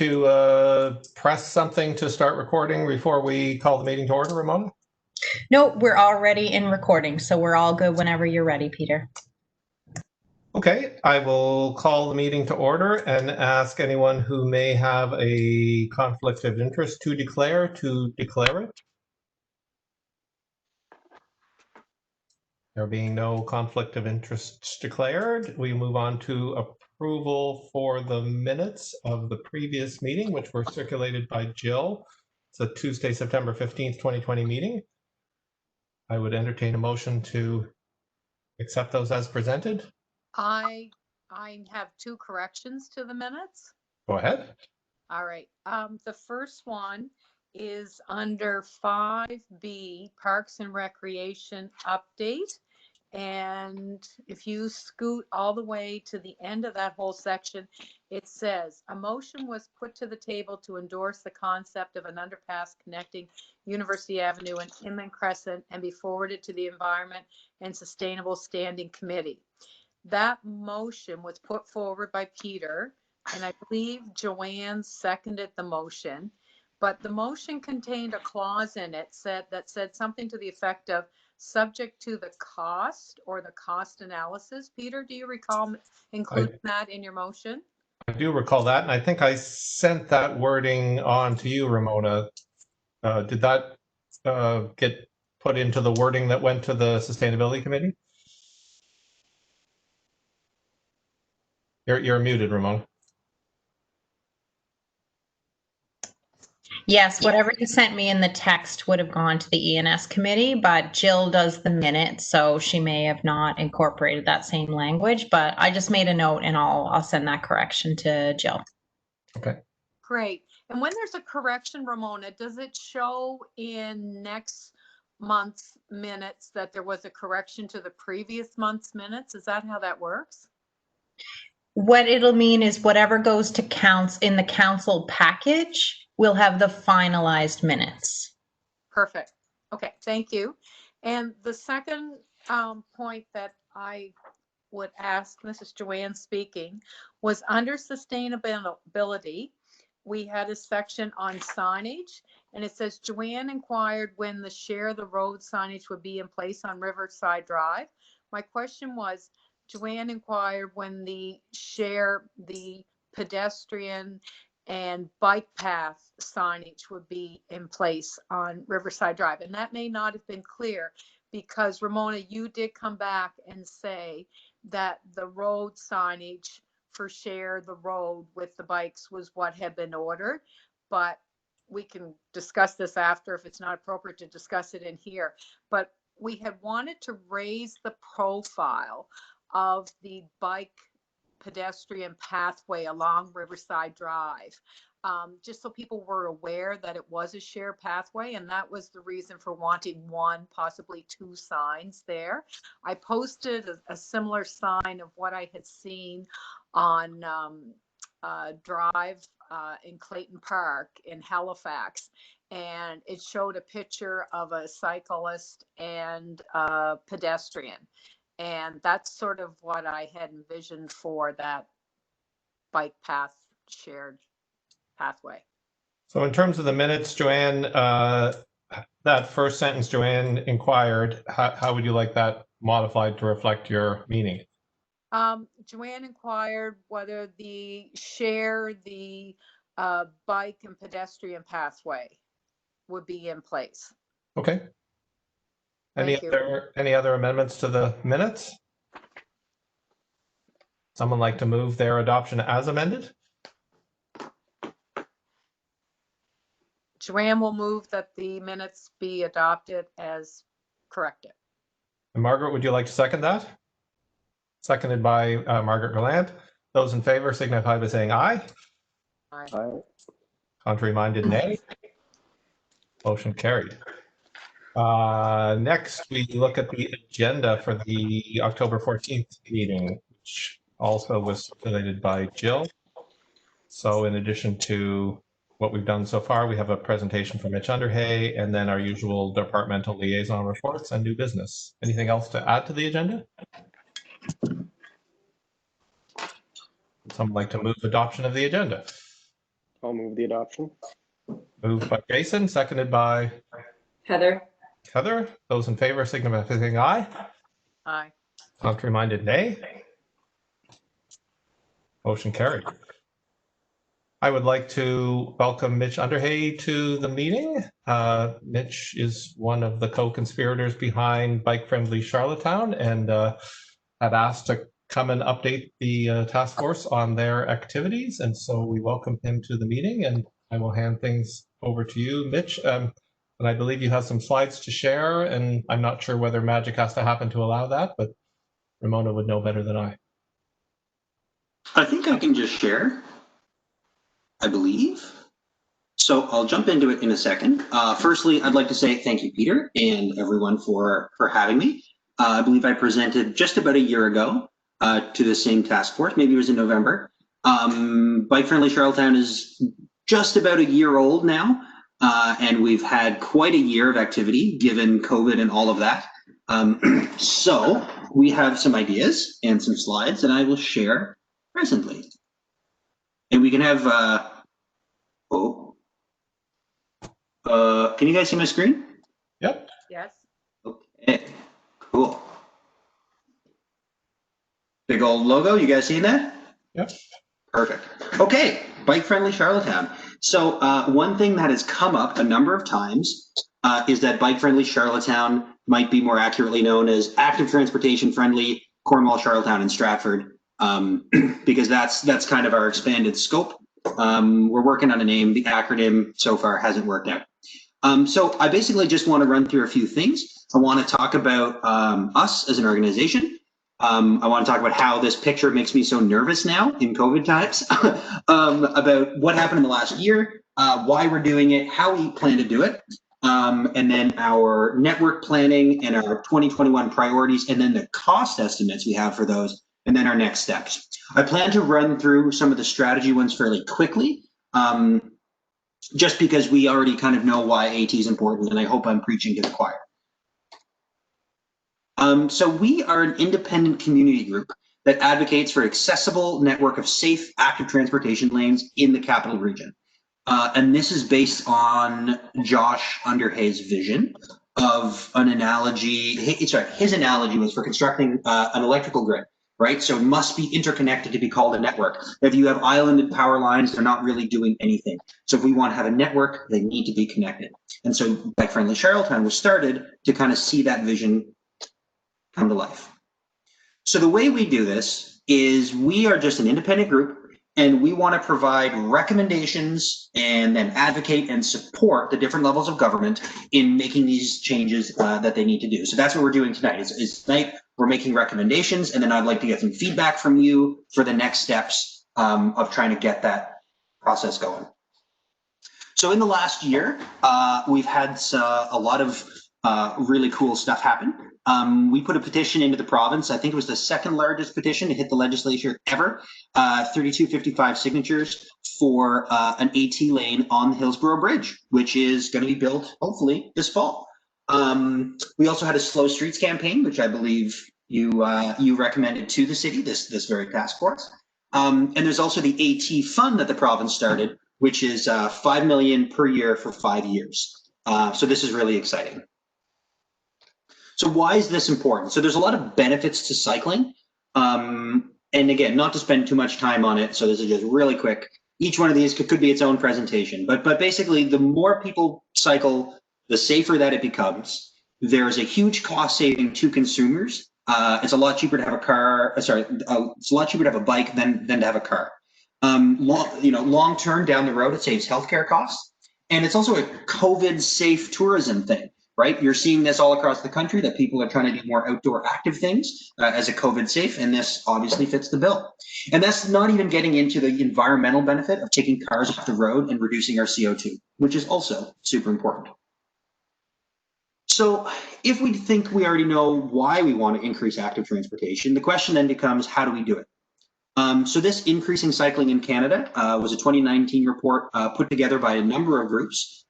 to press something to start recording before we call the meeting to order, Ramona? No, we're already in recording, so we're all good whenever you're ready, Peter. Okay, I will call the meeting to order and ask anyone who may have a conflict of interest to declare it. There being no conflict of interest declared, we move on to approval for the minutes of the previous meeting, which were circulated by Jill. It's a Tuesday, September 15th, 2020 meeting. I would entertain a motion to accept those as presented. I have two corrections to the minutes. Go ahead. All right. The first one is under 5B, Parks and Recreation Update. And if you scoot all the way to the end of that whole section, it says, a motion was put to the table to endorse the concept of an underpass connecting University Avenue and Inman Crescent and be forwarded to the Environment and Sustainable Standing Committee. That motion was put forward by Peter, and I believe Joanne seconded the motion, but the motion contained a clause in it that said something to the effect of subject to the cost or the cost analysis. Peter, do you recall including that in your motion? I do recall that, and I think I sent that wording on to you, Ramona. Did that get put into the wording that went to the Sustainability Committee? You're muted, Ramona. Yes, whatever you sent me in the text would have gone to the ENS committee, but Jill does the minutes, so she may have not incorporated that same language, but I just made a note and I'll send that correction to Jill. Okay. Great. And when there's a correction, Ramona, does it show in next month's minutes that there was a correction to the previous month's minutes? Is that how that works? What it'll mean is whatever goes to counts in the council package will have the finalized minutes. Perfect. Okay, thank you. And the second point that I would ask, this is Joanne speaking, was under sustainability, we had a section on signage, and it says Joanne inquired when the share the road signage would be in place on Riverside Drive. My question was, Joanne inquired when the pedestrian and bike path signage would be in place on Riverside Drive. And that may not have been clear because Ramona, you did come back and say that the road signage for share the road with the bikes was what had been ordered, but we can discuss this after if it's not appropriate to discuss it in here. But we had wanted to raise the profile of the bike pedestrian pathway along Riverside Drive, just so people were aware that it was a shared pathway, and that was the reason for wanting one, possibly two signs there. I posted a similar sign of what I had seen on Drive in Clayton Park in Halifax, and it showed a picture of a cyclist and a pedestrian. And that's sort of what I had envisioned for that bike path shared pathway. So in terms of the minutes, Joanne, that first sentence, Joanne inquired, how would you like that modified to reflect your meaning? Joanne inquired whether the bike and pedestrian pathway would be in place. Okay. Any other amendments to the minutes? Someone like to move their adoption as amended? Joanne will move that the minutes be adopted as corrected. And Margaret, would you like to second that? Seconded by Margaret Gallant. Those in favor signify by saying aye. Aye. Contrary minded, nay. Motion carried. Next, we look at the agenda for the October 14th meeting, which also was circulated by Jill. So in addition to what we've done so far, we have a presentation from Mitch Underhay and then our usual departmental liaison reports and new business. Anything else to add to the agenda? Would someone like to move adoption of the agenda? I'll move the adoption. Moved by Jason, seconded by Heather, Heather. Those in favor signify by saying aye. Aye. Contrary-minded, nay. Motion carried. I would like to welcome Mitch Underhay to the meeting. Mitch is one of the co-conspirators behind Bike Friendly Charlottetown and had asked to come and update the task force on their activities. And so we welcome him to the meeting, and I will hand things over to you, Mitch. And I believe you have some slides to share, and I'm not sure whether magic has to happen to allow that, but Ramona would know better than I. I think I can just share, I believe. So I'll jump into it in a second. Firstly, I'd like to say thank you, Peter, and everyone for having me. I believe I presented just about a year ago to the same task force. Maybe it was in November. Bike Friendly Charlottetown is just about a year old now, and we've had quite a year of activity given COVID and all of that. So we have some ideas and some slides that I will share presently. And we can have, can you guys see my screen? Yep. Yes. Okay, cool. Big old logo, you guys seeing that? Yep. Perfect. Okay, Bike Friendly Charlottetown. So one thing that has come up a number of times is that Bike Friendly Charlottetown might be more accurately known as Active Transportation Friendly Cornwall, Charlottetown, and Stratford, because that's kind of our expanded scope. We're working on a name. The acronym so far hasn't worked out. So I basically just want to run through a few things. I want to talk about us as an organization. I want to talk about how this picture makes me so nervous now in COVID times, about what happened in the last year, why we're doing it, how we plan to do it, and then our network planning and our 2021 priorities, and then the cost estimates we have for those, and then our next steps. I plan to run through some of the strategy ones fairly quickly, just because we already kind of know why AT is important, and I hope I'm preaching to the choir. So we are an independent community group that advocates for accessible network of safe, active transportation lanes in the capital region. And this is based on Josh Underhay's vision of an analogy. His analogy was for constructing an electrical grid, right? So it must be interconnected to be called a network. If you have islanded power lines, they're not really doing anything. So if we want to have a network, they need to be connected. And so Bike Friendly Charlottetown was started to kind of see that vision come to life. So the way we do this is we are just an independent group, and we want to provide recommendations and then advocate and support the different levels of government in making these changes that they need to do. So that's what we're doing tonight. Is tonight we're making recommendations, and then I'd like to get some feedback from you for the next steps of trying to get that process going. So in the last year, we've had a lot of really cool stuff happen. We put a petition into the province. I think it was the second largest petition to hit the legislature ever. 3255 signatures for an AT lane on the Hillsborough Bridge, which is going to be built hopefully this fall. We also had a Slow Streets campaign, which I believe you recommended to the city, this very task force. And there's also the AT fund that the province started, which is $5 million per year for 5 years. So this is really exciting. So why is this important? So there's a lot of benefits to cycling. And again, not to spend too much time on it, so this is just really quick. Each one of these could be its own presentation, but basically the more people cycle, the safer that it becomes. There's a huge cost saving to consumers. It's a lot cheaper to have a car, it's a lot cheaper to have a bike than to have a car. Long term down the road, it saves healthcare costs. And it's also a COVID safe tourism thing. Right, you're seeing this all across the country that people are trying to do more outdoor active things as a COVID safe, and this obviously fits the bill. And that's not even getting into the environmental benefit of taking cars off the road and reducing our CO2, which is also super important. So if we think we already know why we want to increase active transportation, the question then becomes, how do we do it? So this Increasing Cycling in Canada was a 2019 report put together by a number of groups,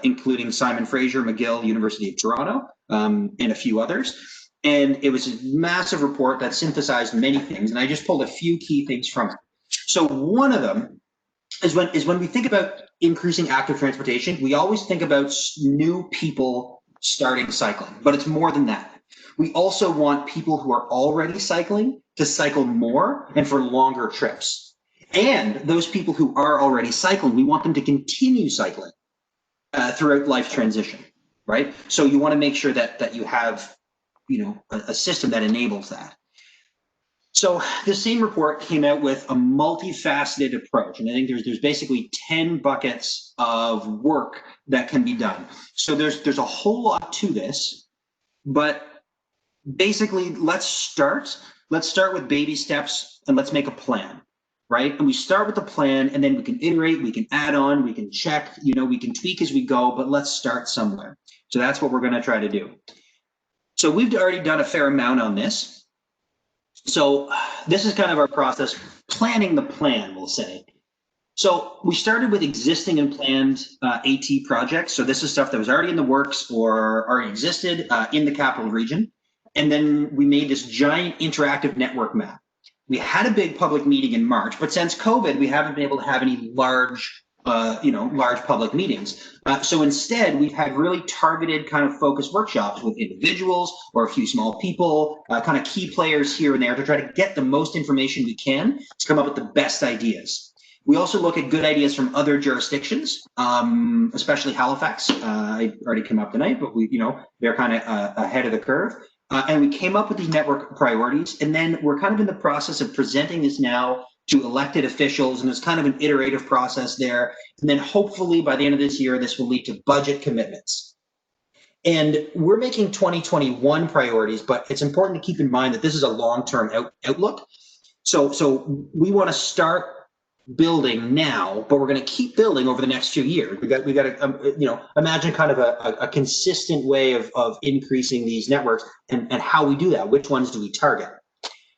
including Simon Fraser, McGill, University of Toronto, and a few others. And it was a massive report that synthesized many things, and I just pulled a few key things from it. So one of them is when we think about increasing active transportation, we always think about new people starting cycling, but it's more than that. We also want people who are already cycling to cycle more and for longer trips. And those people who are already cycling, we want them to continue cycling throughout life transition, right? So you want to make sure that you have, a system that enables that. So the same report came out with a multifaceted approach, and I think there's basically 10 buckets of work that can be done. So there's a whole lot to this, but basically let's start with baby steps and let's make a plan, right? And we start with the plan, and then we can iterate, we can add on, we can check, we can tweak as we go, but let's start somewhere. So that's what we're going to try to do. So we've already done a fair amount on this. So this is kind of our process, planning the plan, we'll say. So we started with existing and planned AT projects. So this is stuff that was already in the works or already existed in the capital region. And then we made this giant interactive network map. We had a big public meeting in March, but since COVID, we haven't been able to have any large public meetings. So instead, we've had really targeted kind of focused workshops with individuals or a few small people, kind of key players here and there to try to get the most information we can to come up with the best ideas. We also look at good ideas from other jurisdictions, especially Halifax. I already came up tonight, but they're kind of ahead of the curve. And we came up with these network priorities, and then we're kind of in the process of presenting this now to elected officials, and there's kind of an iterative process there. And then hopefully by the end of this year, this will lead to budget commitments. And we're making 2021 priorities, but it's important to keep in mind that this is a long-term outlook. So we want to start building now, but we're going to keep building over the next few years. We got to imagine kind of a consistent way of increasing these networks and how we do that. Which ones do we target?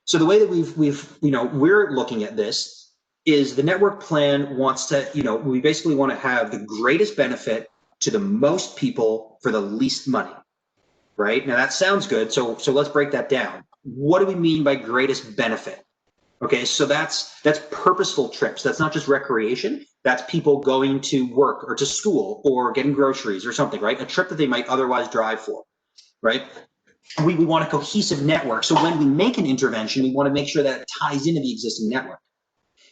So the way that we're looking at this is the network plan wants to, we basically want to have the greatest benefit to the most people for the least money, right? Now that sounds good. So let's break that down. What do we mean by greatest benefit? Okay, so that's purposeful trips. That's not just recreation. That's people going to work or to school or getting groceries or something, right? A trip that they might otherwise drive for, right? We want a cohesive network. So when we make an intervention, we want to make sure that it ties into the existing network.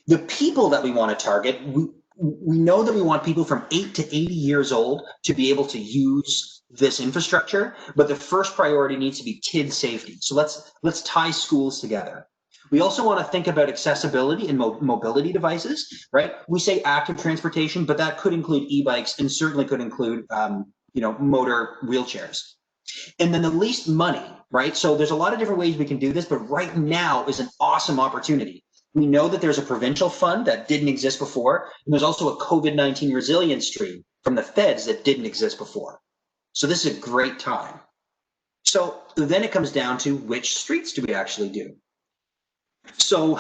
The people that we want to target, we know that we want people from 8 to 80 years old to be able to use this infrastructure, but the first priority needs to be kid safety. So let's tie schools together. We also want to think about accessibility and mobility devices, right? We say active transportation, but that could include e-bikes and certainly could include, motor wheelchairs. And then the least money, right? So there's a lot of different ways we can do this, but right now is an awesome opportunity. We know that there's a provincial fund that didn't exist before, and there's also a COVID-19 resilience stream from the feds that didn't exist before. So this is a great time. So then it comes down to which streets do we actually do? So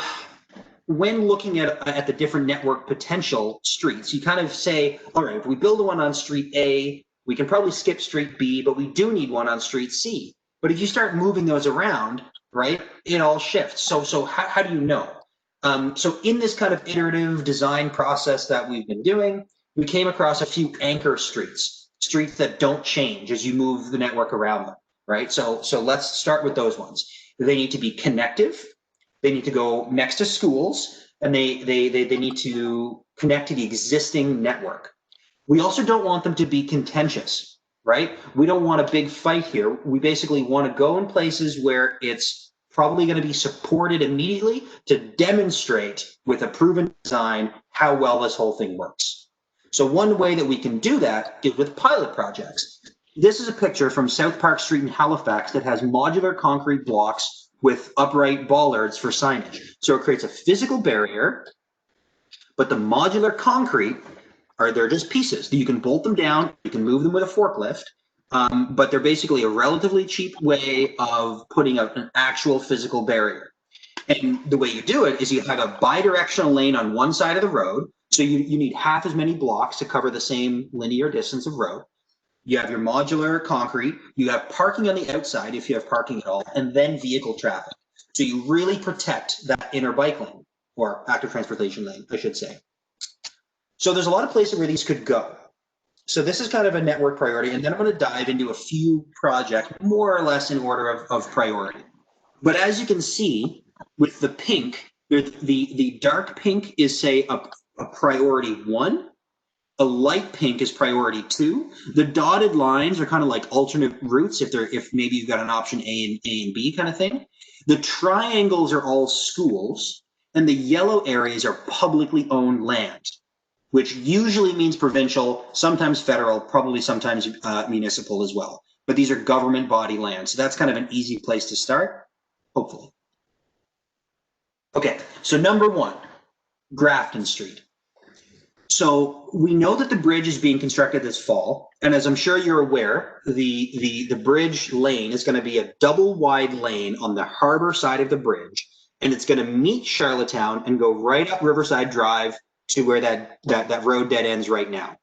when looking at the different network potential streets, you kind of say, all right, if we build one on street A, we can probably skip street B, but we do need one on street C. But if you start moving those around, right, it all shifts. So how do you know? So in this kind of iterative design process that we've been doing, we came across a few anchor streets that don't change as you move the network around them, right? So let's start with those ones. They need to be connective. They need to go next to schools, and they need to connect to the existing network. We also don't want them to be contentious, right? We don't want a big fight here. We basically want to go in places where it's probably going to be supported immediately to demonstrate with a proven design how well this whole thing works. So one way that we can do that is with pilot projects. This is a picture from South Park Street in Halifax that has modular concrete blocks with upright bollards for signage. So it creates a physical barrier, but the modular concrete they're just pieces. You can bolt them down, you can move them with a forklift, but they're basically a relatively cheap way of putting up an actual physical barrier. And the way you do it is you have a bidirectional lane on one side of the road, so you need half as many blocks to cover the same linear distance of road. You have your modular concrete, you have parking on the outside if you have parking at all, and then vehicle traffic. So you really protect that inner bike lane, or active transportation lane, I should say. So there's a lot of places where these could go. So this is kind of a network priority, and then I'm going to dive into a few projects more or less in order of priority. But as you can see with the pink, the dark pink is say a priority 1. A light pink is priority 2. The dotted lines are kind of like alternate routes if maybe you've got an option A and B kind of thing. The triangles are all schools, and the yellow areas are publicly owned land, which usually means provincial, sometimes federal, probably sometimes municipal as well. But these are government body lands. So that's kind of an easy place to start, hopefully. Okay, so number 1, Grafton Street. So we know that the bridge is being constructed this fall, and as I'm sure you're aware, the bridge lane is going to be a double wide lane on the harbor side of the bridge, and it's going to meet Charlottetown and go right up Riverside Drive to where that road dead ends right now.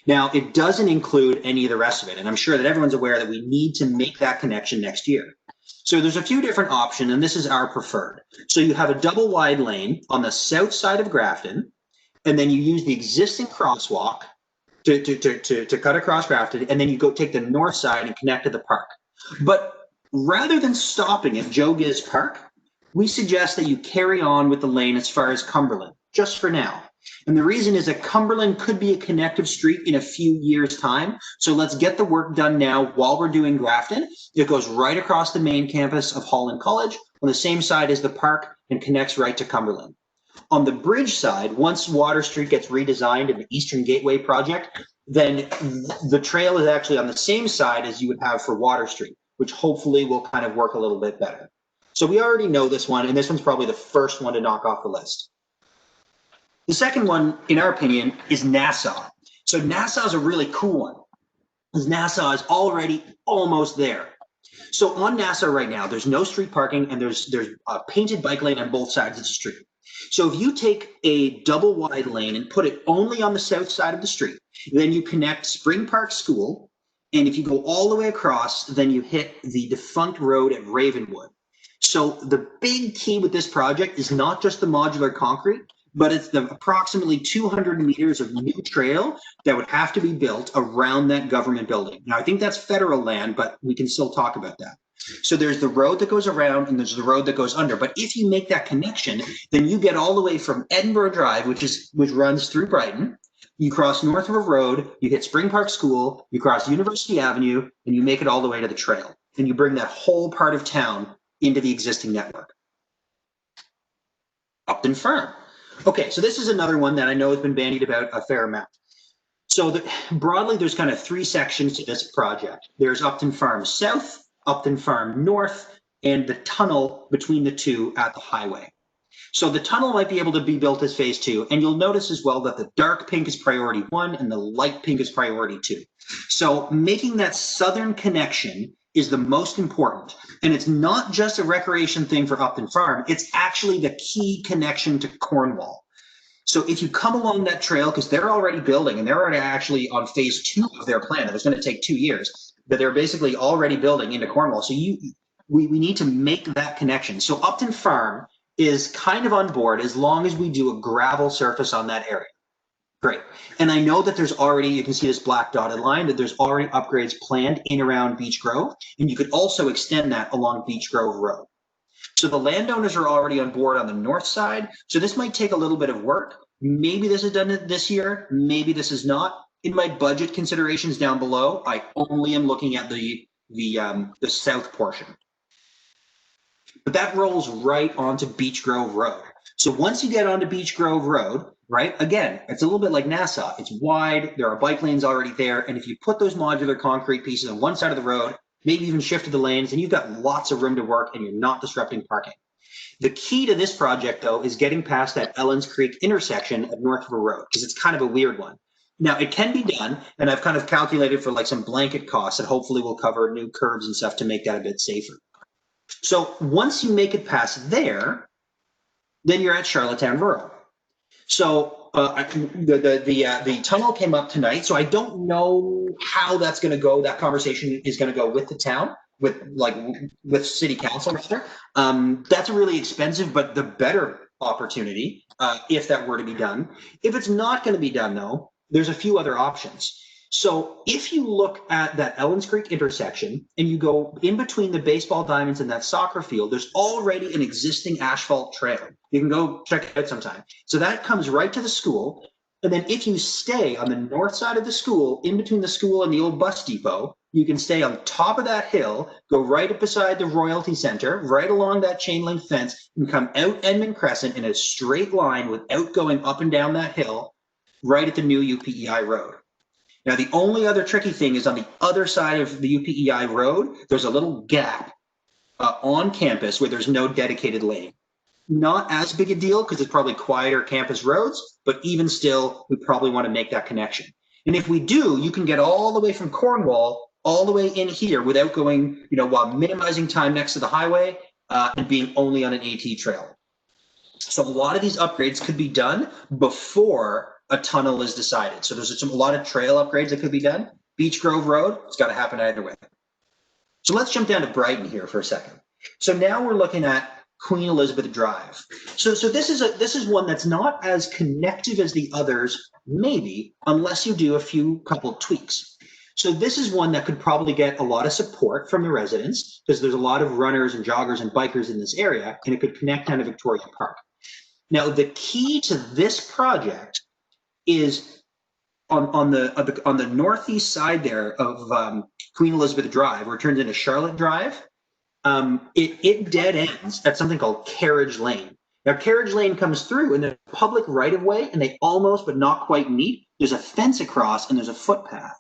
Now, it doesn't include any of the rest of it, and I'm sure that everyone's aware that we need to make that connection next year. So there's a few different options, and this is our preferred. So you have a double wide lane on the south side of Grafton, and then you use the existing crosswalk to cut across Grafton, and then you go take the north side and connect to the park. But rather than stopping at Joe Giz Park, we suggest that you carry on with the lane as far as Cumberland, just for now. And the reason is that Cumberland could be a connective street in a few years' time. So let's get the work done now while we're doing Grafton. It goes right across the main campus of Holland College on the same side as the park and connects right to Cumberland. On the bridge side, once Water Street gets redesigned in the Eastern Gateway project, then the trail is actually on the same side as you would have for Water Street, which hopefully will kind of work a little bit better. So we already know this one, and this one's probably the first one to knock off the list. The second one, in our opinion, is Nassau. So Nassau is a really cool one, because Nassau is already almost there. So on Nassau right now, there's no street parking, and there's a painted bike lane on both sides of the street. So if you take a double wide lane and put it only on the south side of the street, then you connect Spring Park School, and if you go all the way across, then you hit the defunct road at Ravenwood. So the big key with this project is not just the modular concrete, but it's the approximately 200 meters of new trail that would have to be built around that government building. Now, I think that's federal land, but we can still talk about that. So there's the road that goes around and there's the road that goes under. But if you make that connection, then you get all the way from Edinburgh Drive, which runs through Brighton. You cross North River Road, you hit Spring Park School, you cross University Avenue, and you make it all the way to the trail. And you bring that whole part of town into the existing network. Upton Farm. Okay, so this is another one that I know has been bandied about a fair amount. So broadly, there's kind of 3 sections to this project. There's Upton Farm South, Upton Farm North, and the tunnel between the two at the highway. So the tunnel might be able to be built as phase 2, and you'll notice as well that the dark pink is priority 1 and the light pink is priority 2. So making that southern connection is the most important. And it's not just a recreation thing for Upton Farm, it's actually the key connection to Cornwall. So if you come along that trail, because they're already building and they're already actually on phase 2 of their plan, it was going to take 2 years, but they're basically already building into Cornwall. So we need to make that connection. So Upton Farm is kind of on board as long as we do a gravel surface on that area. Great. And I know that there's already, you can see this black dotted line, that there's already upgrades planned in around Beech Grove, and you could also extend that along Beech Grove Road. So the landowners are already on board on the north side. So this might take a little bit of work. Maybe this is done this year, maybe this is not. In my budget considerations down below, I only am looking at the south portion. But that rolls right onto Beech Grove Road. So once you get onto Beech Grove Road, right, again, it's a little bit like Nassau. It's wide, there are bike lanes already there, and if you put those modular concrete pieces on one side of the road, maybe even shifted the lanes, and you've got lots of room to work and you're not disrupting parking. The key to this project, though, is getting past that Ellens Creek intersection of North River Road, because it's kind of a weird one. Now, it can be done, and I've kind of calculated for like some blanket costs that hopefully will cover new curbs and stuff to make that a bit safer. So once you make it past there, then you're at Charlottetown Rural. So the tunnel came up tonight, so I don't know how that's going to go. That conversation is going to go with the town, with city council rather. That's really expensive, but the better opportunity if that were to be done. If it's not going to be done, though, there's a few other options. So if you look at that Ellens Creek intersection and you go in between the baseball diamonds and that soccer field, there's already an existing asphalt trail. You can go check it out sometime. So that comes right to the school. And then if you stay on the north side of the school, in between the school and the old bus depot, you can stay on top of that hill, go right up beside the Royalty Center, right along that chain link fence, and come out Edmund Crescent in a straight line without going up and down that hill, right at the new UPEI road. Now, the only other tricky thing is on the other side of the UPEI road, there's a little gap on campus where there's no dedicated lane. Not as big a deal because it's probably quieter campus roads, but even still, we probably want to make that connection. And if we do, you can get all the way from Cornwall all the way in here without going, while minimizing time next to the highway and being only on an AT trail. So a lot of these upgrades could be done before a tunnel is decided. So there's a lot of trail upgrades that could be done. Beach Grove Road, it's got to happen either way. So let's jump down to Brighton here for a second. So now we're looking at Queen Elizabeth Drive. So this is one that's not as connective as the others, maybe, unless you do a couple tweaks. So this is one that could probably get a lot of support from the residents because there's a lot of runners and joggers and bikers in this area, and it could connect down to Victoria Park. Now, the key to this project is on the northeast side there of Queen Elizabeth Drive, where it turns into Charlotte Drive. It dead ends at something called Carriage Lane. Now, Carriage Lane comes through in the public right of way, and they almost but not quite meet. There's a fence across, and there's a footpath.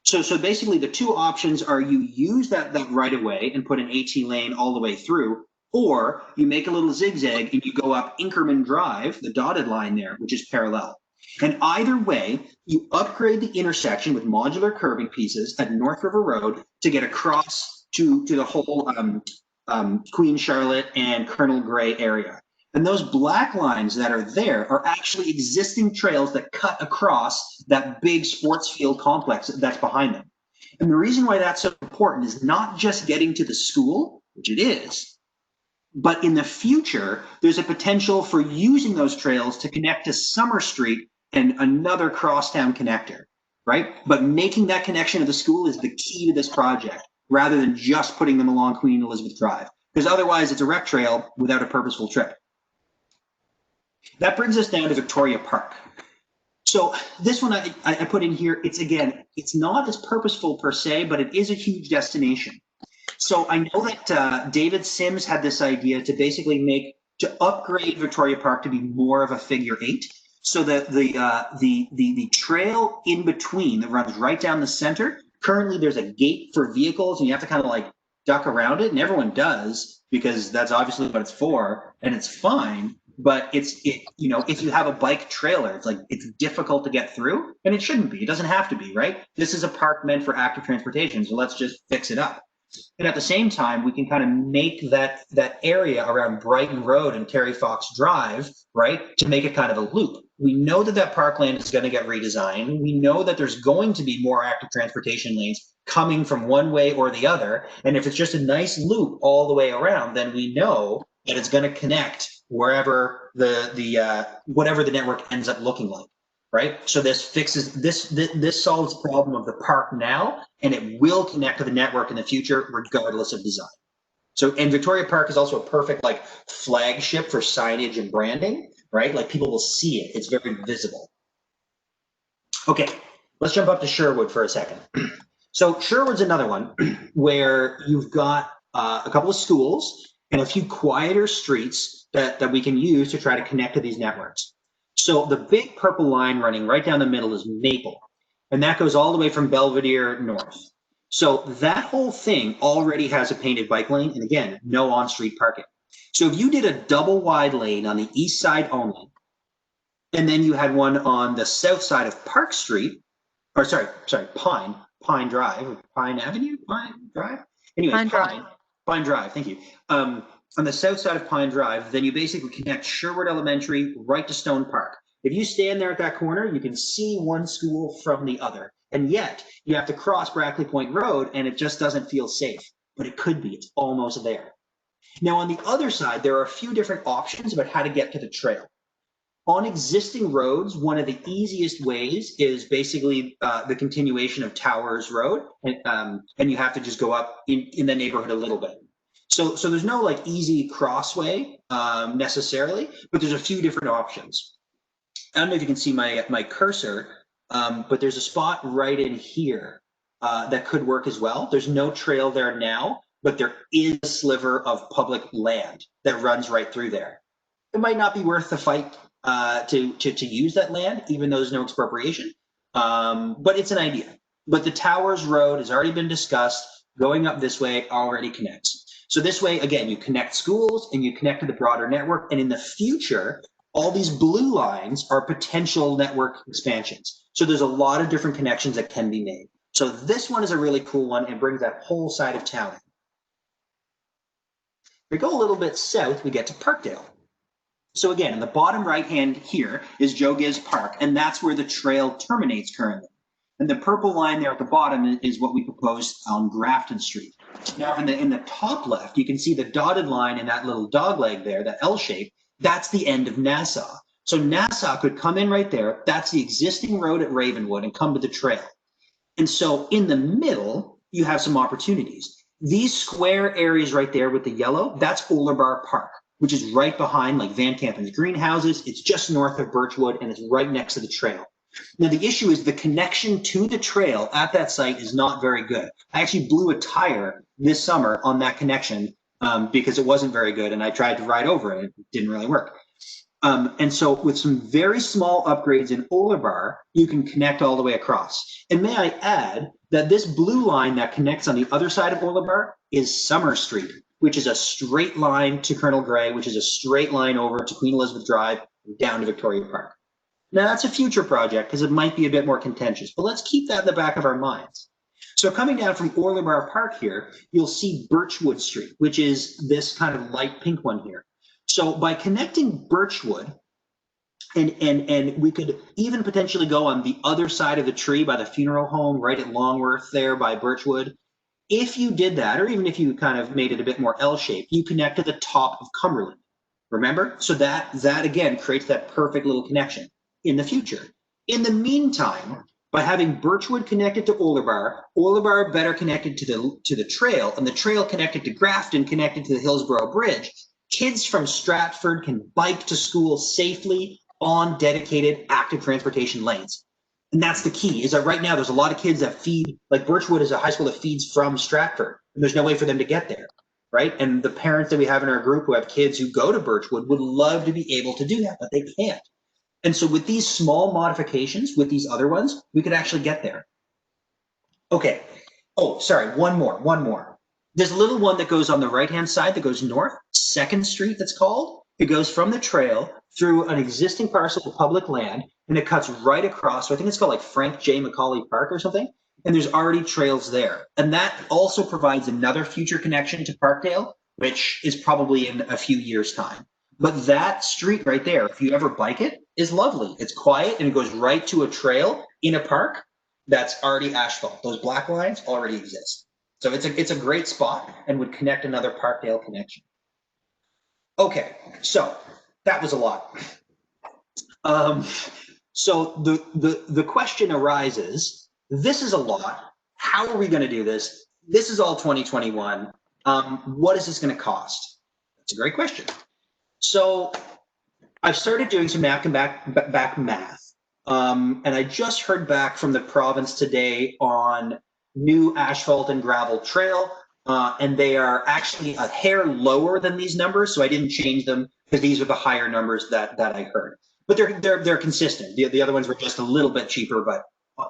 So basically, the two options are you use that right of way and put an AT lane all the way through, or you make a little zigzag and you go up Inkerman Drive, the dotted line there, which is parallel. And either way, you upgrade the intersection with modular curbing pieces at North River Road to get across to the whole Queen Charlotte and Colonel Gray area. And those black lines that are there are actually existing trails that cut across that big sports field complex that's behind them. And the reason why that's so important is not just getting to the school, which it is, but in the future, there's a potential for using those trails to connect to Summer Street and another crosstown connector, right? But making that connection to the school is the key to this project, rather than just putting them along Queen Elizabeth Drive, because otherwise it's a rec trail without a purposeful trip. That brings us down to Victoria Park. So this one I put in here, it's not as purposeful per se, but it is a huge destination. So I know that David Sims had this idea to basically upgrade Victoria Park to be more of a figure 8. So that the trail in between that runs right down the center, currently there's a gate for vehicles and you have to kind of like duck around it, and everyone does because that's obviously what it's for, and it's fine. But if you have a bike trailer, it's difficult to get through, and it shouldn't be. It doesn't have to be, right? This is a park meant for active transportation, so let's just fix it up. And at the same time, we can kind of make that area around Brighton Road and Terry Fox Drive, right, to make it kind of a loop. We know that parkland is going to get redesigned. We know that there's going to be more active transportation lanes coming from one way or the other. And if it's just a nice loop all the way around, then we know that it's going to connect wherever whatever the network ends up looking like, right? So this fixes this solves the problem of the park now, and it will connect to the network in the future, regardless of design. And Victoria Park is also a perfect flagship for signage and branding, right? Like people will see it. It's very visible. Okay, let's jump up to Sherwood for a second. So Sherwood's another one where you've got a couple of schools and a few quieter streets that we can use to try to connect to these networks. So the big purple line running right down the middle is Maple, and that goes all the way from Belvedere north. So that whole thing already has a painted bike lane, and again, no on-street parking. So if you did a double wide lane on the east side only, and then you had one on the south side of Park Street, or Pine Drive, Pine Avenue, Pine Drive? Anyway, Pine Drive, thank you. On the south side of Pine Drive, then you basically connect Sherwood Elementary right to Stone Park. If you stand there at that corner, you can see one school from the other. And yet, you have to cross Brackley Point Road, and it just doesn't feel safe. But it could be. It's almost there. Now, on the other side, there are a few different options about how to get to the trail. On existing roads, one of the easiest ways is basically the continuation of Towers Road, and you have to just go up in the neighborhood a little bit. So there's no like easy crossway necessarily, but there's a few different options. I don't know if you can see my cursor, but there's a spot right in here that could work as well. There's no trail there now, but there is a sliver of public land that runs right through there. It might not be worth the fight to use that land, even though there's no expropriation, but it's an idea. But the Towers Road has already been discussed. Going up this way already connects. So this way, again, you connect schools and you connect to the broader network. And in the future, all these blue lines are potential network expansions. So there's a lot of different connections that can be made. So this one is a really cool one and brings that whole side of town in. If we go a little bit south, we get to Parkdale. So again, in the bottom right hand here is Joe Gibbs Park, and that's where the trail terminates currently. And the purple line there at the bottom is what we proposed on Grafton Street. Now in the top left, you can see the dotted line in that little dog leg there, that L shape, that's the end of Nassau. So Nassau could come in right there. That's the existing road at Ravenwood and come to the trail. And so in the middle, you have some opportunities. These square areas right there with the yellow, that's Olerbar Park, which is right behind like Van Campen's greenhouses. It's just north of Birchwood and it's right next to the trail. Now, the issue is the connection to the trail at that site is not very good. I actually blew a tire this summer on that connection because it wasn't very good, and I tried to ride over it. It didn't really work. And so with some very small upgrades in Olerbar, you can connect all the way across. And may I add that this blue line that connects on the other side of Olerbar is Summer Street, which is a straight line to Colonel Gray, which is a straight line over to Queen Elizabeth Drive down to Victoria Park. Now, that's a future project because it might be a bit more contentious, but let's keep that in the back of our minds. So coming down from Olerbar Park here, you'll see Birchwood Street, which is this kind of light pink one here. So by connecting Birchwood, and we could even potentially go on the other side of the tree by the funeral home, right at Longworth there by Birchwood. If you did that, or even if you kind of made it a bit more L-shaped, you connect to the top of Cumberland. Remember? So that again creates that perfect little connection in the future. In the meantime, by having Birchwood connected to Olerbar better connected to the trail, and the trail connected to Grafton, connected to the Hillsborough Bridge, kids from Stratford can bike to school safely on dedicated active transportation lanes. And that's the key, is that right now there's a lot of kids that feed, like Birchwood is a high school that feeds from Stratford, and there's no way for them to get there, right? And the parents that we have in our group who have kids who go to Birchwood would love to be able to do that, but they can't. And so with these small modifications, with these other ones, we could actually get there. Okay. Oh, sorry, one more. There's a little one that goes on the right-hand side that goes north, 2nd Street that's called. It goes from the trail through an existing parcel of public land, and it cuts right across. So I think it's called like Frank J. Macaulay Park or something. And there's already trails there. And that also provides another future connection to Parkdale, which is probably in a few years' time. But that street right there, if you ever bike it, is lovely. It's quiet and it goes right to a trail in a park that's already asphalt. Those black lines already exist. So it's a great spot and would connect another Parkdale connection. Okay, so that was a lot. So the question arises, this is a lot. How are we going to do this? This is all 2021. What is this going to cost? That's a great question. So I've started doing some back math, and I just heard back from the province today on new asphalt and gravel trail, and they are actually a hair lower than these numbers, so I didn't change them because these are the higher numbers that I heard. But they're consistent. The other ones were just a little bit cheaper, but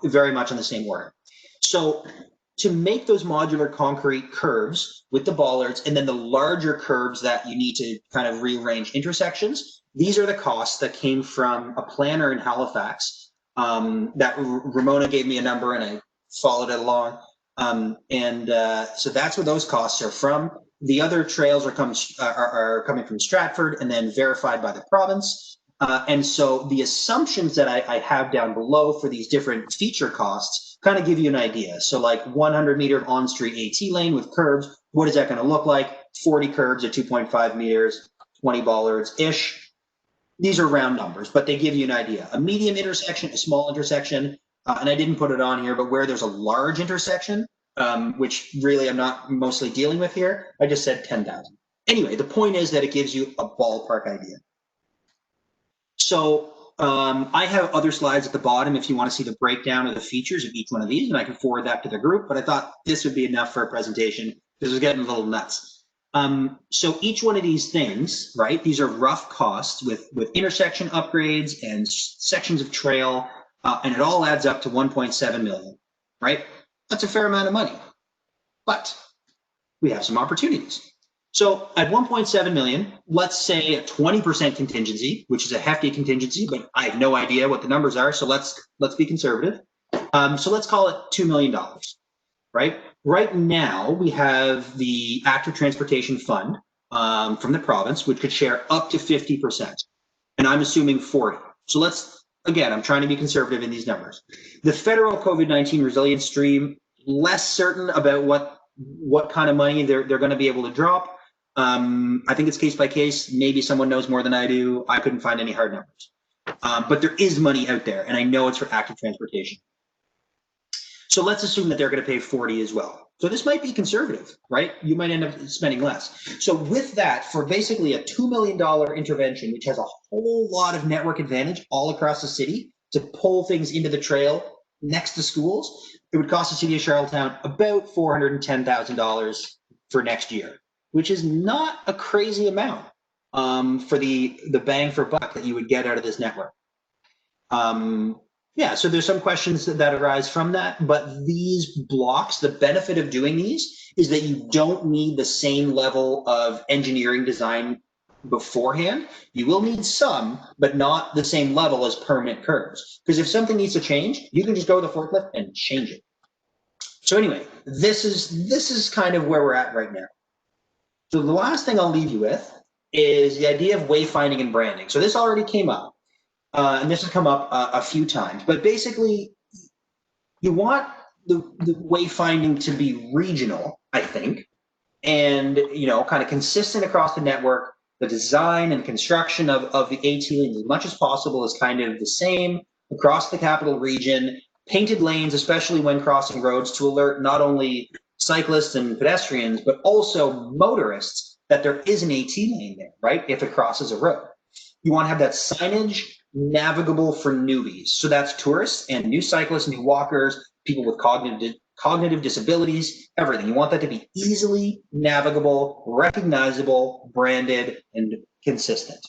very much in the same order. So to make those modular concrete curves with the bollards and then the larger curves that you need to kind of rearrange intersections, these are the costs that came from a planner in Halifax that Ramona gave me a number and I followed it along. So that's where those costs are from. The other trails are coming from Stratford and then verified by the province. And so the assumptions that I have down below for these different feature costs kind of give you an idea. So like 100 meter on-street AT lane with curves, what is that going to look like? 40 curbs at 2.5 meters, 20 bollards-ish. These are round numbers, but they give you an idea. A medium intersection, a small intersection, and I didn't put it on here, but where there's a large intersection, which really I'm not mostly dealing with here, I just said 10,000. Anyway, the point is that it gives you a ballpark idea. So I have other slides at the bottom if you want to see the breakdown of the features of each one of these, and I can forward that to the group, but I thought this would be enough for a presentation because it's getting a little nuts. So each one of these things, right, these are rough costs with intersection upgrades and sections of trail, and it all adds up to 1.7 million, right? That's a fair amount of money, but we have some opportunities. So at 1.7 million, let's say a 20% contingency, which is a hefty contingency, but I have no idea what the numbers are. So let's be conservative. So let's call it $2 million, right? Right now we have the Active Transportation Fund from the province, which could share up to 50%. And I'm assuming 40. So again, I'm trying to be conservative in these numbers. The federal COVID-19 resilience stream, less certain about what kind of money they're going to be able to drop. I think it's case by case. Maybe someone knows more than I do. I couldn't find any hard numbers. But there is money out there, and I know it's for active transportation. So let's assume that they're going to pay 40 as well. So this might be conservative, right? You might end up spending less. So with that, for basically a $2 million intervention, which has a whole lot of network advantage all across the city to pull things into the trail next to schools, it would cost the city of Charlottetown about $410,000 for next year, which is not a crazy amount for the bang for buck that you would get out of this network. Yeah, so there's some questions that arise from that, but these blocks, the benefit of doing these is that you don't need the same level of engineering design beforehand. You will need some, but not the same level as permanent curves. Because if something needs to change, you can just go to the forklift and change it. So anyway, this is kind of where we're at right now. So the last thing I'll leave you with is the idea of wayfinding and branding. So this already came up. And this has come up a few times, but basically you want the wayfinding to be regional, I think, and, you know, kind of consistent across the network. The design and construction of the AT lanes as much as possible is kind of the same across the capital region. Painted lanes, especially when crossing roads, to alert not only cyclists and pedestrians, but also motorists that there is an AT lane there, right? If it crosses a road. You want to have that signage navigable for newbies. So that's tourists and new cyclists, new walkers, people with cognitive disabilities, everything. You want that to be easily navigable, recognizable, branded, and consistent,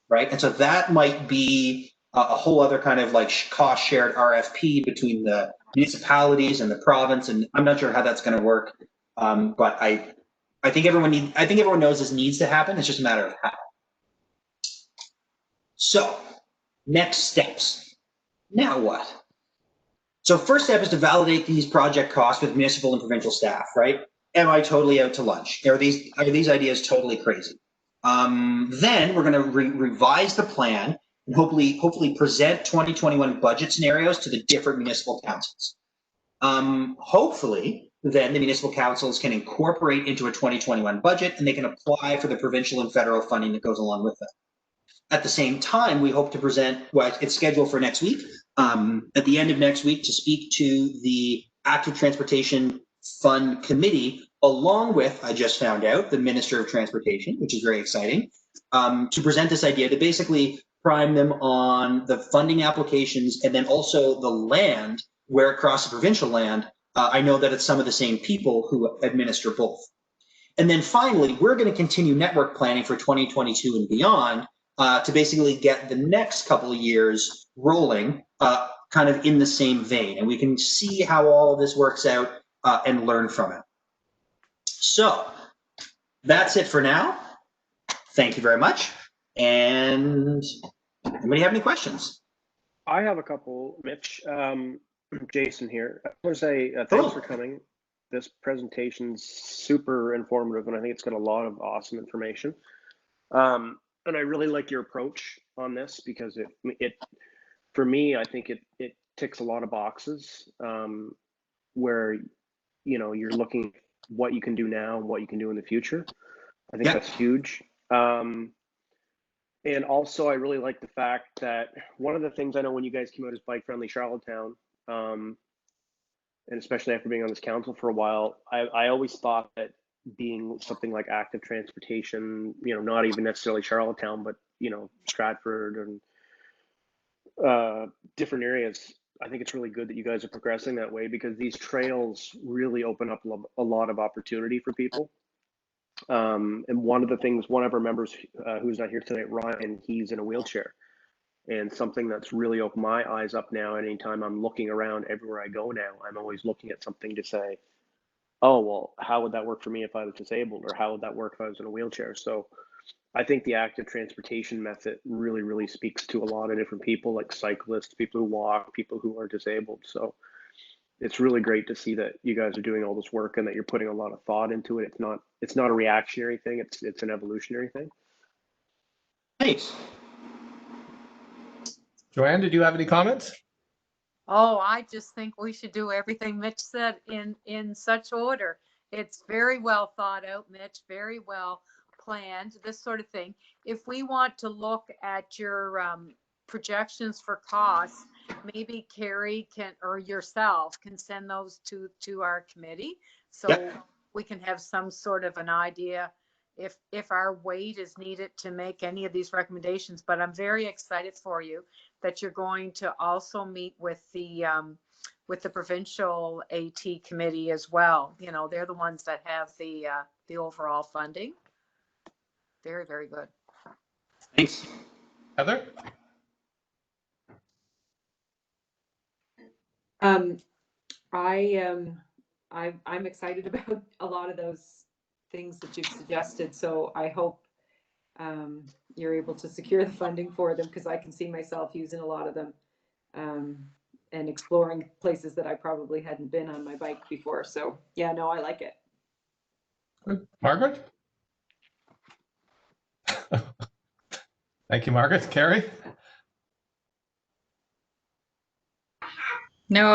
right? And so that might be a whole other kind of like cost shared RFP between the municipalities and the province. And I'm not sure how that's going to work. But I think everyone knows this needs to happen. It's just a matter of how. So next steps. Now what? So first step is to validate these project costs with municipal and provincial staff, right? Am I totally out to lunch? Are these ideas totally crazy? Then we're going to revise the plan and hopefully present 2021 budget scenarios to the different municipal councils. Hopefully, then the municipal councils can incorporate into a 2021 budget and they can apply for the provincial and federal funding that goes along with that. At the same time, we hope to present, well, it's scheduled for next week, at the end of next week, to speak to the Active Transportation Fund Committee, along with, I just found out, the Minister of Transportation, which is very exciting, to present this idea to basically prime them on the funding applications and then also the land, where across the provincial land, I know that it's some of the same people who administer both. And then finally, we're going to continue network planning for 2022 and beyond, to basically get the next couple of years rolling kind of in the same vein. And we can see how all of this works out and learn from it. So that's it for now. Thank you very much. And anybody have any questions? I have a couple, Mitch. Jason here. I want to say thanks for coming. This presentation's super informative, and I think it's got a lot of awesome information. And I really like your approach on this because it for me, I think it ticks a lot of boxes where, you know, you're looking at what you can do now and what you can do in the future. I think Yeah. that's huge. And also, I really like the fact that one of the things I know when you guys came out as Bike Friendly Charlottetown, and especially after being on this council for a while, I always thought that being something like active transportation, you know, not even necessarily Charlottetown, but, you know, Stratford and different areas, I think it's really good that you guys are progressing that way, because these trails really open up a lot of opportunity for people. And one of the things, one of our members who's not here tonight, Ryan, he's in a wheelchair. And something that's really opened my eyes up now, anytime I'm looking around everywhere I go now, I'm always looking at something to say, oh, well, how would that work for me if I was disabled? Or how would that work if I was in a wheelchair? So I think the active transportation method really, really speaks to a lot of different people, like cyclists, people who walk, people who are disabled. So it's really great to see that you guys are doing all this work and that you're putting a lot of thought into it. It's not a reactionary thing. It's an evolutionary thing. Thanks. Joanne, did you have any comments? Oh, I just think we should do everything Mitch said in such order. It's very well thought out, Mitch, very well planned, this sort of thing. If we want to look at your projections for costs, maybe Carrie can, or yourself can send those to our committee. So Yep. we can have some sort of an idea if our weight is needed to make any of these recommendations. But I'm very excited for you that you're going to also meet with the provincial AT committee as well. You know, they're the ones that have the overall funding. Very, very good. Thanks. Heather? I'm excited about a lot of those things that you've suggested. So I hope you're able to secure the funding for them, because I can see myself using a lot of them and exploring places that I probably hadn't been on my bike before. So yeah, no, I like it. Good. Margaret? Thank you, Margaret. Carrie? No,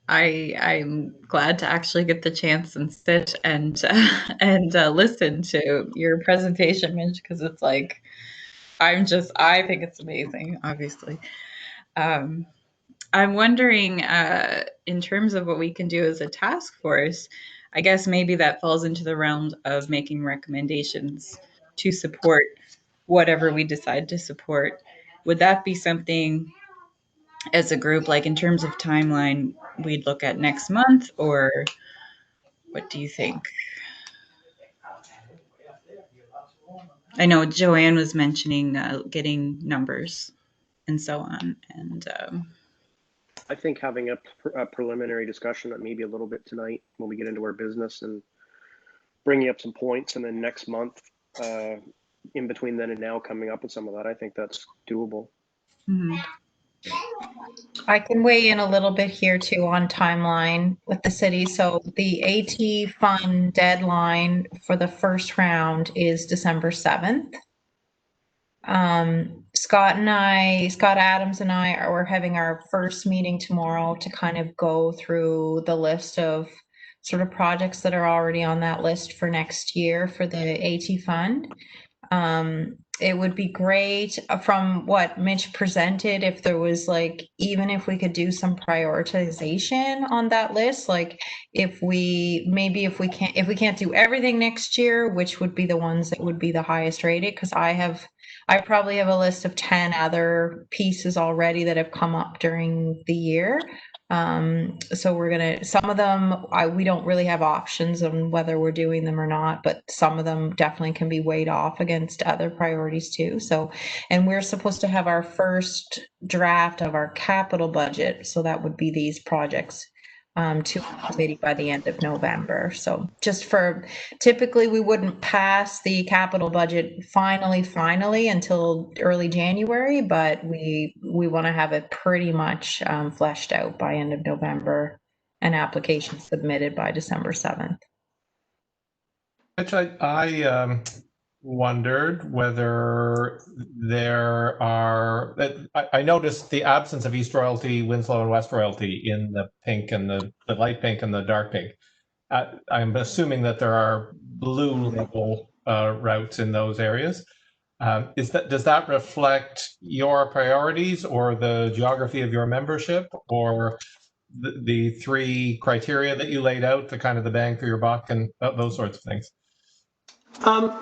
I'm glad to actually get the chance and sit and listen to your presentation, Mitch, because it's like I think it's amazing, obviously. I'm wondering, in terms of what we can do as a task force, I guess maybe that falls into the realm of making recommendations to support whatever we decide to support. Would that be something as a group, like in terms of timeline, we'd look at next month, or what do you think? I know Joanne was mentioning getting numbers and so on, and I think having a preliminary discussion, maybe a little bit tonight when we get into our business, and bringing up some points, and then next month, in between then and now, coming up with some of that, I think that's doable. mm-hmm. I can weigh in a little bit here too on timeline with the city. So the AT fund deadline for the first round is December 7th. Scott Adams and I we're having our first meeting tomorrow to kind of go through the list of sort of projects that are already on that list for next year for the AT fund. It would be great from what Mitch presented if there was like, even if we could do some prioritization on that list, like if we can't do everything next year, which would be the ones that would be the highest rated, because I probably have a list of 10 other pieces already that have come up during the year. So some of them, we don't really have options on whether we're doing them or not, but some of them definitely can be weighed off against other priorities too. So, and we're supposed to have our first draft of our capital budget. So that would be these projects to committee by the end of November. So typically we wouldn't pass the capital budget finally until early January, but we want to have it pretty much fleshed out by end of November and applications submitted by December 7th. Which I wondered whether there are, I noticed the absence of East Royalty, Winslow, and West Royalty in the pink and the light pink and the dark pink. I'm assuming that there are blue level routes in those areas. Does that reflect your priorities or the geography of your membership, or the three criteria that you laid out, the kind of the bang for your buck and those sorts of things?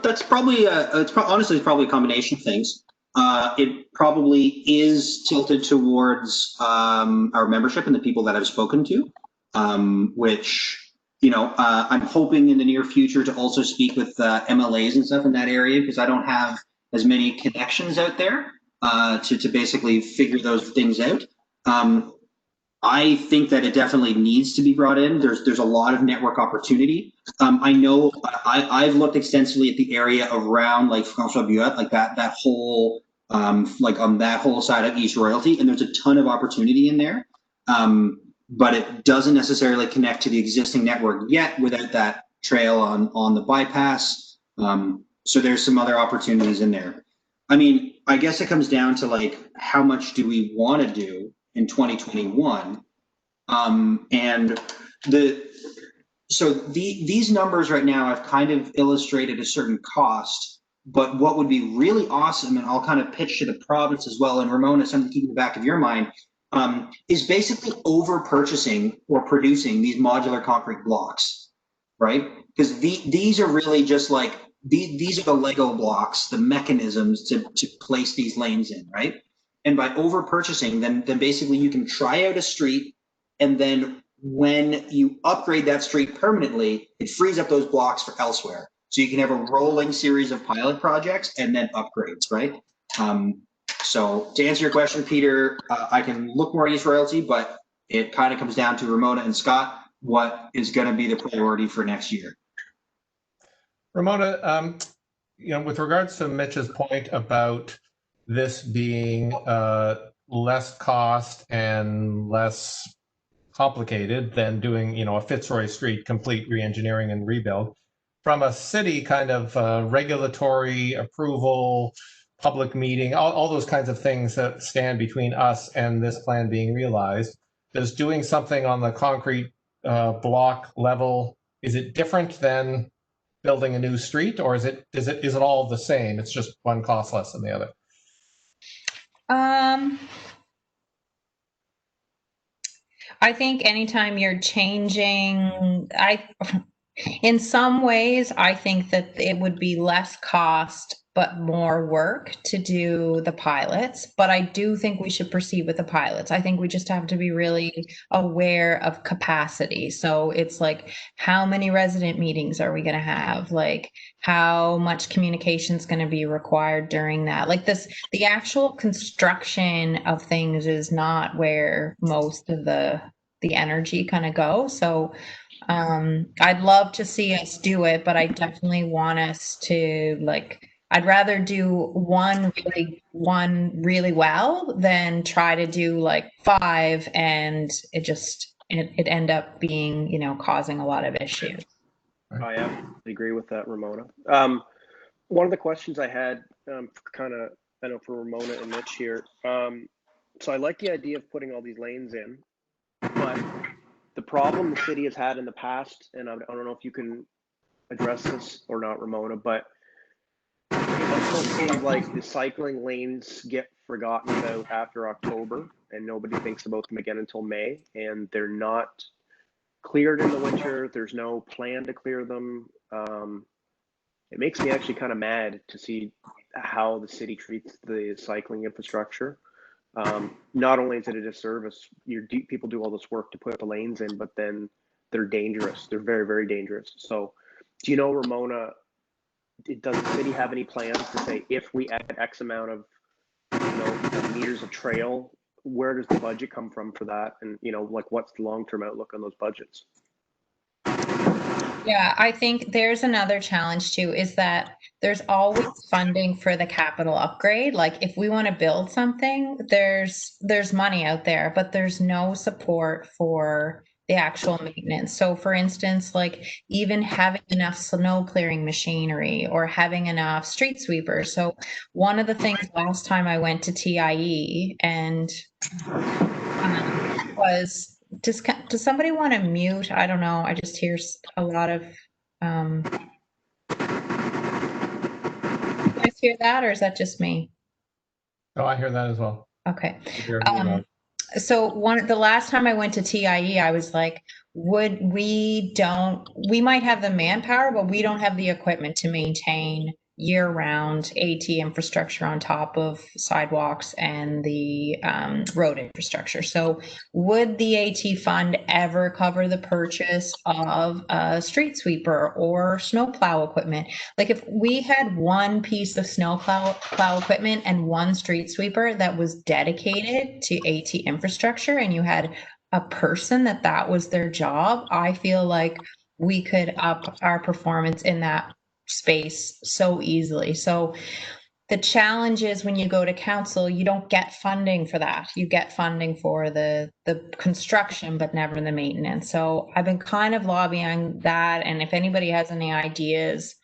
That's probably honestly, it's probably a combination of things. It probably is tilted towards our membership and the people that I've spoken to, which, you know, I'm hoping in the near future to also speak with MLAs and stuff in that area, because I don't have as many connections out there to basically figure those things out. I think that it definitely needs to be brought in. There's a lot of network opportunity. I know I've looked extensively at the area around like François Buette, like that whole like on that whole side of East Royalty, and there's a ton of opportunity in there. But it doesn't necessarily connect to the existing network yet without that trail on the bypass. So there's some other opportunities in there. I mean, I guess it comes down to like, how much do we want to do in 2021? And these numbers right now, I've kind of illustrated a certain cost, but what would be really awesome, and I'll kind of pitch to the province as well, and Ramona, something to keep in the back of your mind, is basically over purchasing or producing these modular concrete blocks, right? Because these are really just like, these are the Lego blocks, the mechanisms to place these lanes in, right? And by over purchasing, then basically you can try out a street, and then when you upgrade that street permanently, it frees up those blocks for elsewhere. So you can have a rolling series of pilot projects and then upgrades, right? So to answer your question, Peter, I can look more at East Royalty, but it kind of comes down to Ramona and Scott, what is going to be the priority for next year. Ramona, you know, with regards to Mitch's point about this being less cost and less complicated than doing, you know, a Fitzroy Street complete re-engineering and rebuild, from a city kind of regulatory approval, public meeting, all those kinds of things that stand between us and this plan being realized, does doing something on the concrete block level, is it different than building a new street, or is it all the same? It's just one costs less than the other. I think anytime you're changing, in some ways, I think that it would be less cost but more work to do the pilots. But I do think we should proceed with the pilots. I think we just have to be really aware of capacity. So it's like, how many resident meetings are we going to have? Like, how much communication is going to be required during that? Like the actual construction of things is not where most of the energy kind of go. So I'd love to see us do it, but I definitely want us to, like, I'd rather do one really well than try to do like 5 and it end up being, you know, causing a lot of issues. I absolutely agree with that, Ramona. One of the questions I had, kind of, I know for Ramona and Mitch here. So I like the idea of putting all these lanes in, but the problem the city has had in the past, and I don't know if you can address this or not, Ramona, but it almost seems like the cycling lanes get forgotten about after October, and nobody thinks about them again until May, and they're not cleared in the winter. There's no plan to clear them. It makes me actually kind of mad to see how the city treats the cycling infrastructure. Not only is it a disservice, people do all this work to put the lanes in, but then they're dangerous. They're very, very dangerous. So do you know, Ramona, does the city have any plans to say, if we add X amount of, you know, meters of trail, where does the budget come from for that? And, you know, like, what's the long-term outlook on those budgets? Yeah, I think there's another challenge too, is that there's always funding for the capital upgrade. Like, if we want to build something, there's money out there, but there's no support for the actual maintenance. So for instance, like even having enough snow clearing machinery or having enough street sweepers. So one of the things last time I went to TIE and was does somebody want to mute? I don't know. I just hear a lot of, you guys hear that, or is that just me? Oh, I hear that as well. Okay. You're loud. So the last time I went to TIE, I was like, we might have the manpower, but we don't have the equipment to maintain year-round AT infrastructure on top of sidewalks and the road infrastructure. So would the AT fund ever cover the purchase of a street sweeper or snowplow equipment? Like if we had one piece of snowplow equipment and one street sweeper that was dedicated to AT infrastructure, and you had a person that was their job, I feel like we could up our performance in that space so easily. So the challenge is when you go to council, you don't get funding for that. You get funding for the construction, but never the maintenance. So I've been kind of lobbying that. And if anybody has any ideas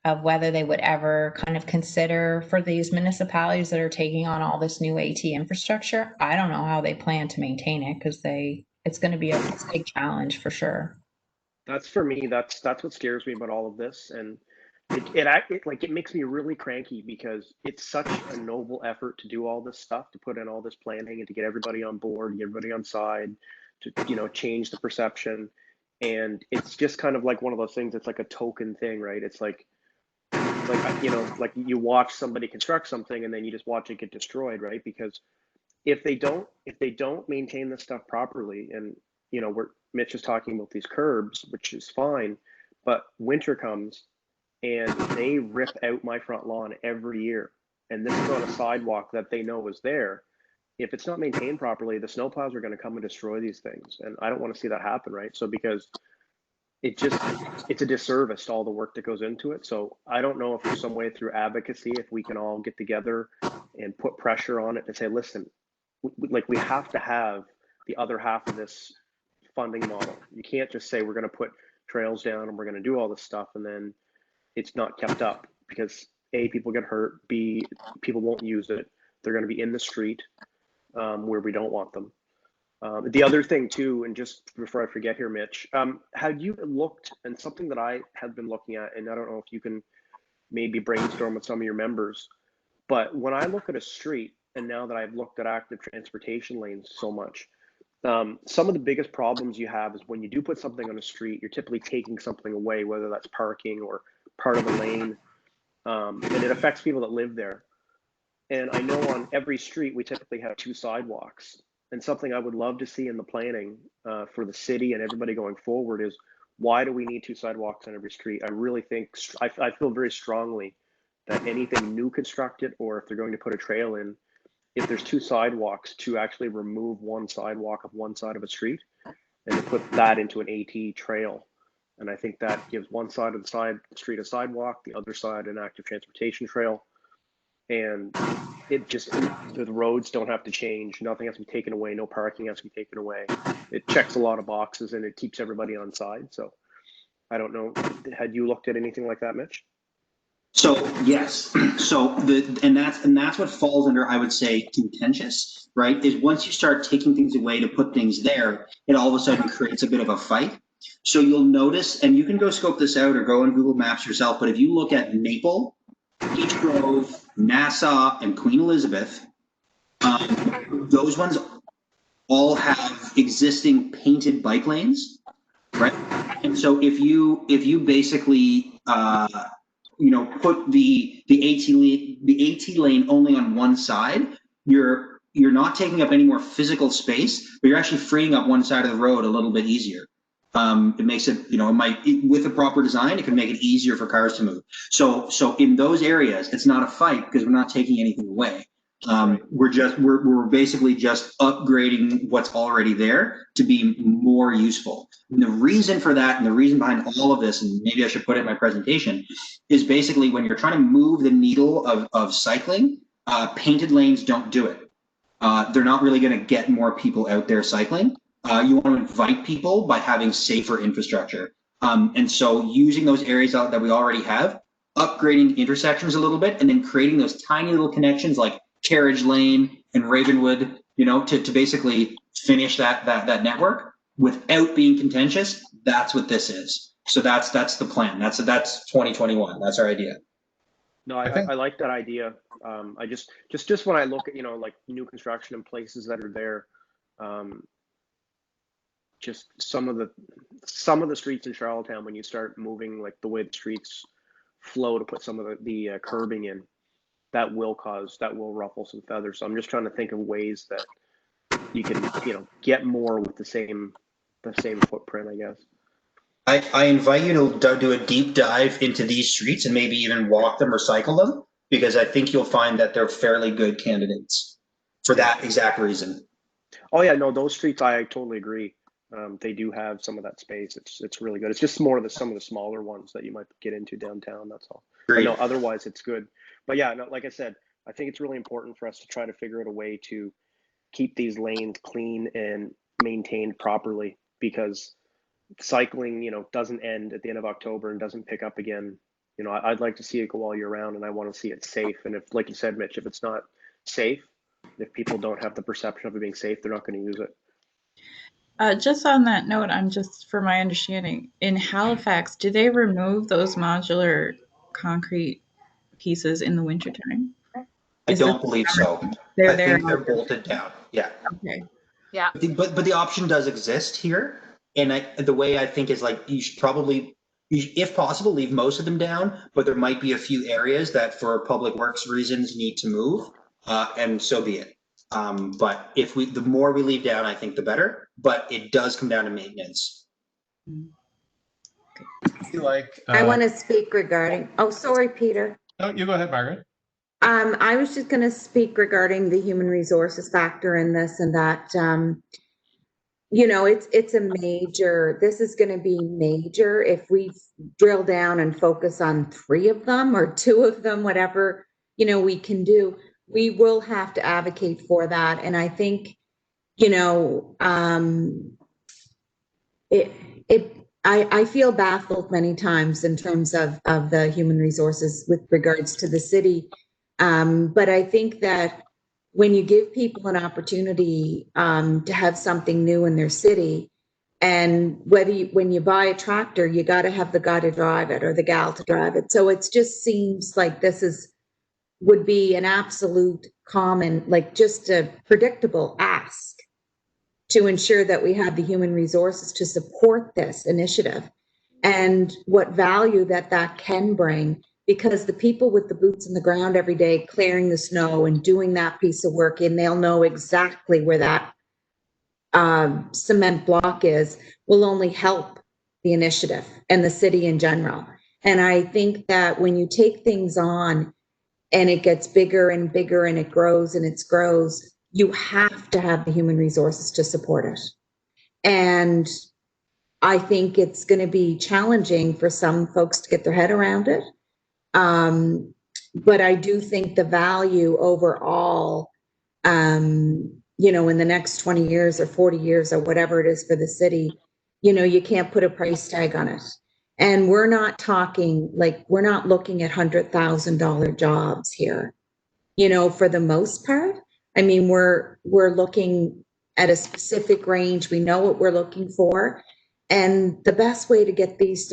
of whether they would ever kind of consider for these municipalities that are taking on all this new AT infrastructure, I don't know how they plan to maintain it because it's going to be a big challenge for sure. That's for me. That's what scares me about all of this, and it makes me really cranky because it's such a noble effort to do all this stuff, to put in all this planning and to get everybody on board, get everybody on side, to change the perception, and it's just kind of like one of those things. It's like a token thing, right? It's like like you watch somebody construct something and then you just watch it get destroyed, right? Because if they don't maintain this stuff properly, and where Mitch is talking about these curbs, which is fine, but winter comes and they rip out my front lawn every year, and this is on a sidewalk that they know is there. If it's not maintained properly, the snowplows are going to come and destroy these things, and I don't want to see that happen, right? So because it's a disservice to all the work that goes into it. So I don't know if there's some way through advocacy, if we can all get together and put pressure on it to say, listen, we have to have the other half of this funding model. You can't just say we're going to put trails down and we're going to do all this stuff and then it's not kept up, because A, people get hurt, B, people won't use it. They're going to be in the street where we don't want them. The other thing too, and just before I forget here, Mitch, had you looked, and something that I have been looking at, and I don't know if you can maybe brainstorm with some of your members, but when I look at a street, and now that I've looked at active transportation lanes so much, some of the biggest problems you have is when you do put something on a street, you're typically taking something away, whether that's parking or part of the lane, and it affects people that live there. And I know on every street, we typically have 2 sidewalks. And something I would love to see in the planning for the city and everybody going forward is, why do we need 2 sidewalks on every street? I really think, I feel very strongly that anything new constructed, or if they're going to put a trail in, if there's 2 sidewalks, to actually remove one sidewalk of one side of a street and to put that into an AT trail. And I think that gives one side of the street a sidewalk, the other side an active transportation trail. And the roads don't have to change. Nothing has to be taken away. No parking has to be taken away. It checks a lot of boxes and it keeps everybody on side. So I don't know. Had you looked at anything like that, Mitch? So yes, so that's what falls under, I would say, contentious, right? Is once you start taking things away to put things there, it all of a sudden creates a bit of a fight. So you'll notice, and you can go scope this out or go on Google Maps yourself, but if you look at Maple, Beach Grove, Nassau, and Queen Elizabeth, those ones all have existing painted bike lanes, right? And so if you basically put the AT lane only on one side, you're not taking up any more physical space, but you're actually freeing up one side of the road a little bit easier. It makes it, with the proper design, it can make it easier for cars to move. So in those areas, it's not a fight because we're not taking anything away. We're basically just upgrading what's already there to be more useful. And the reason for that, and the reason behind all of this, and maybe I should put it in my presentation, is basically when you're trying to move the needle of cycling, painted lanes don't do it. They're not really going to get more people out there cycling. You want to invite people by having safer infrastructure. And so using those areas that we already have, upgrading intersections a little bit, and then creating those tiny little connections like Carriage Lane and Ravenwood, to basically finish that network. without being contentious, that's what this is. So that's the plan. That's 2021. That's our idea. No, I think- I like that idea. I just when I look at, like new construction in places that are there, just some of the streets in Charlottetown, when you start moving like the way the streets flow to put some of the curbing in, that will ruffle some feathers. So I'm just trying to think of ways that you can, get more with the same footprint, I guess. I invite you to do a deep dive into these streets and maybe even walk them or cycle them, because I think you'll find that they're fairly good candidates for that exact reason. Oh yeah, no, those streets, I totally agree. They do have some of that space. It's really good. It's just more of some of the smaller ones that you might get into downtown. That's all. But no, otherwise it's good. But yeah, no, like I said, I think it's really important for us to try to figure out a way to keep these lanes clean and maintained properly, because cycling, doesn't end at the end of October and doesn't pick up again. I'd like to see it go all year round, and I want to see it safe. And if, like you said, Mitch, if it's not safe, if people don't have the perception of it being safe, they're not going to use it. Just on that note, for my understanding, in Halifax, do they remove those modular concrete pieces in the wintertime? I don't believe so. I think they're bolted down. Yeah. Okay. Yeah. But the option does exist here. And the way I think is, like, you should probably, if possible, leave most of them down, but there might be a few areas that for public works reasons need to move, and so be it. But the more we leave down, I think the better, but it does come down to maintenance. I want to speak regarding, oh, sorry, Peter. No, you go ahead, Margaret. I was just going to speak regarding the human resources factor in this, and that, it's a major, this is going to be major if we drill down and focus on 3 of them or 2 of them, whatever, we can do. We will have to advocate for that. And I think, I feel baffled many times in terms of the human resources with regards to the city. But I think that when you give people an opportunity to have something new in their city, and when you buy a tractor, you got to have the guy to drive it or the gal to drive it. So it just seems like this would be an absolute common, like just a predictable ask to ensure that we have the human resources to support this initiative, and what value that can bring. Because the people with the boots in the ground every day clearing the snow and doing that piece of work, and they'll know exactly where that cement block is, will only help the initiative and the city in general. And I think that when you take things on and it gets bigger and bigger and it grows and it grows, you have to have the human resources to support it. And I think it's going to be challenging for some folks to get their head around it. But I do think the value overall, in the next 20 years or 40 years or whatever it is for the city, you can't put a price tag on it. And we're not talking, we're not looking at $100,000 jobs here, for the most part. I mean, we're looking at a specific range. We know what we're looking for. And the best way to get these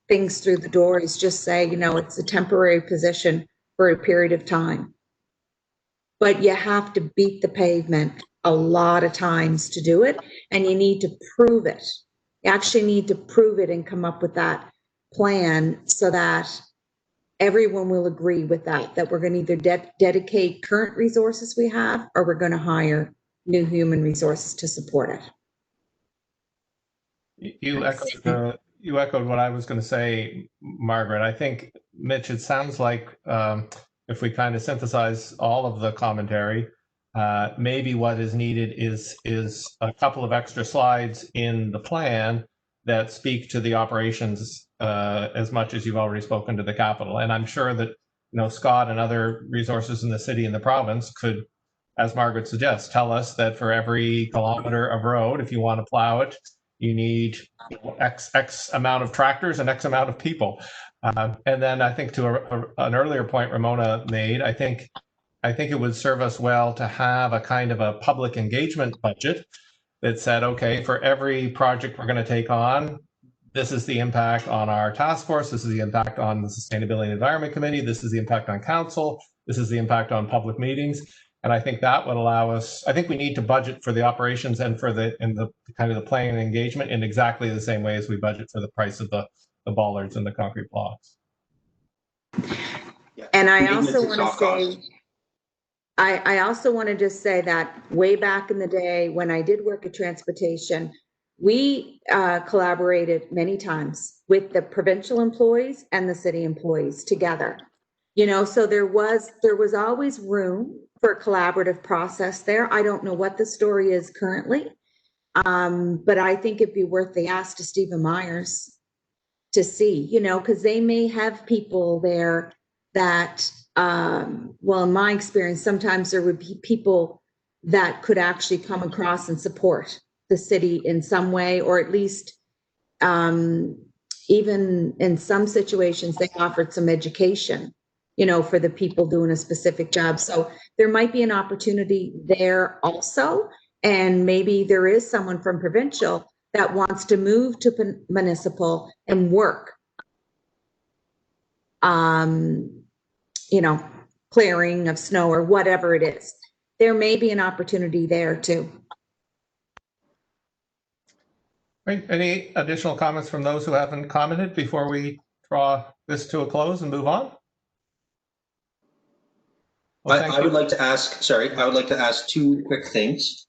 things through the door is just say, it's a temporary position for a period of time. But you have to beat the pavement a lot of times to do it, and you need to prove it. You actually need to prove it and come up with that plan so that everyone will agree with that we're going to either dedicate current resources we have, or we're going to hire new human resources to support it. You echoed what I was going to say, Margaret. I think, Mitch, it sounds like if we kind of synthesize all of the commentary, maybe what is needed is a couple of extra slides in the plan that speak to the operations as much as you've already spoken to the capital. And I'm sure that Scott and other resources in the city and the province could, as Margaret suggests, tell us that for every kilometer of road, if you want to plow it, you need X amount of tractors and X amount of people. And then I think to an earlier point Ramona made, I think it would serve us well to have a kind of a public engagement budget that said, okay, for every project we're going to take on, this is the impact on our task force, this is the impact on the Sustainability and Environment Committee, this is the impact on council, this is the impact on public meetings. And I think that would allow us, I think we need to budget for the operations and for the kind of the planning and engagement in exactly the same way as we budget for the price of the bollards and the concrete blocks. Yeah. And I Maintenance also and want to soft say, costs. I also want to just say that way back in the day when I did work at transportation, we collaborated many times with the provincial employees and the city employees together. You know, so there was always room for a collaborative process there. I don't know what the story is currently, but I think it'd be worth the ask to Stephen Myers to see, you know, because they may have people there that, well, in my experience, sometimes there would be people that could actually come across and support the city in some way, or at least even in some situations, they offered some education, you know, for the people doing a specific job. So there might be an opportunity there also. And maybe there is someone from provincial that wants to move to municipal and work, you know, clearing of snow or whatever it is. There may be an opportunity there too. Right. Any additional comments from those who haven't commented before we draw this to a close and move on? Well, I would like to ask, sorry, I would like to ask two quick things.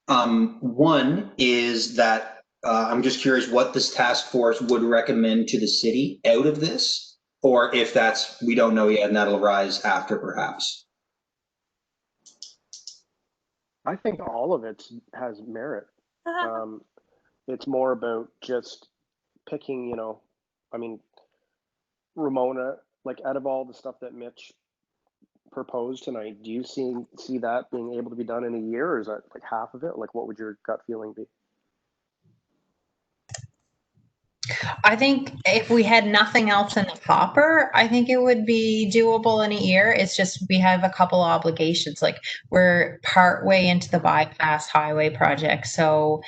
One is that I'm just curious what this task force would recommend to the city out of this, or if that's, we don't know yet and that'll rise after perhaps. I think all of it has merit. It's more about just picking, you know, I mean, Ramona, like out of all the stuff that Mitch proposed tonight, do you see that being able to be done in a year, or is that like half of it? Like, what would your gut feeling be? I think if we had nothing else in the hopper, I think it would be doable in a year. It's just we have a couple obligations. Like we're partway into the bypass highway project, so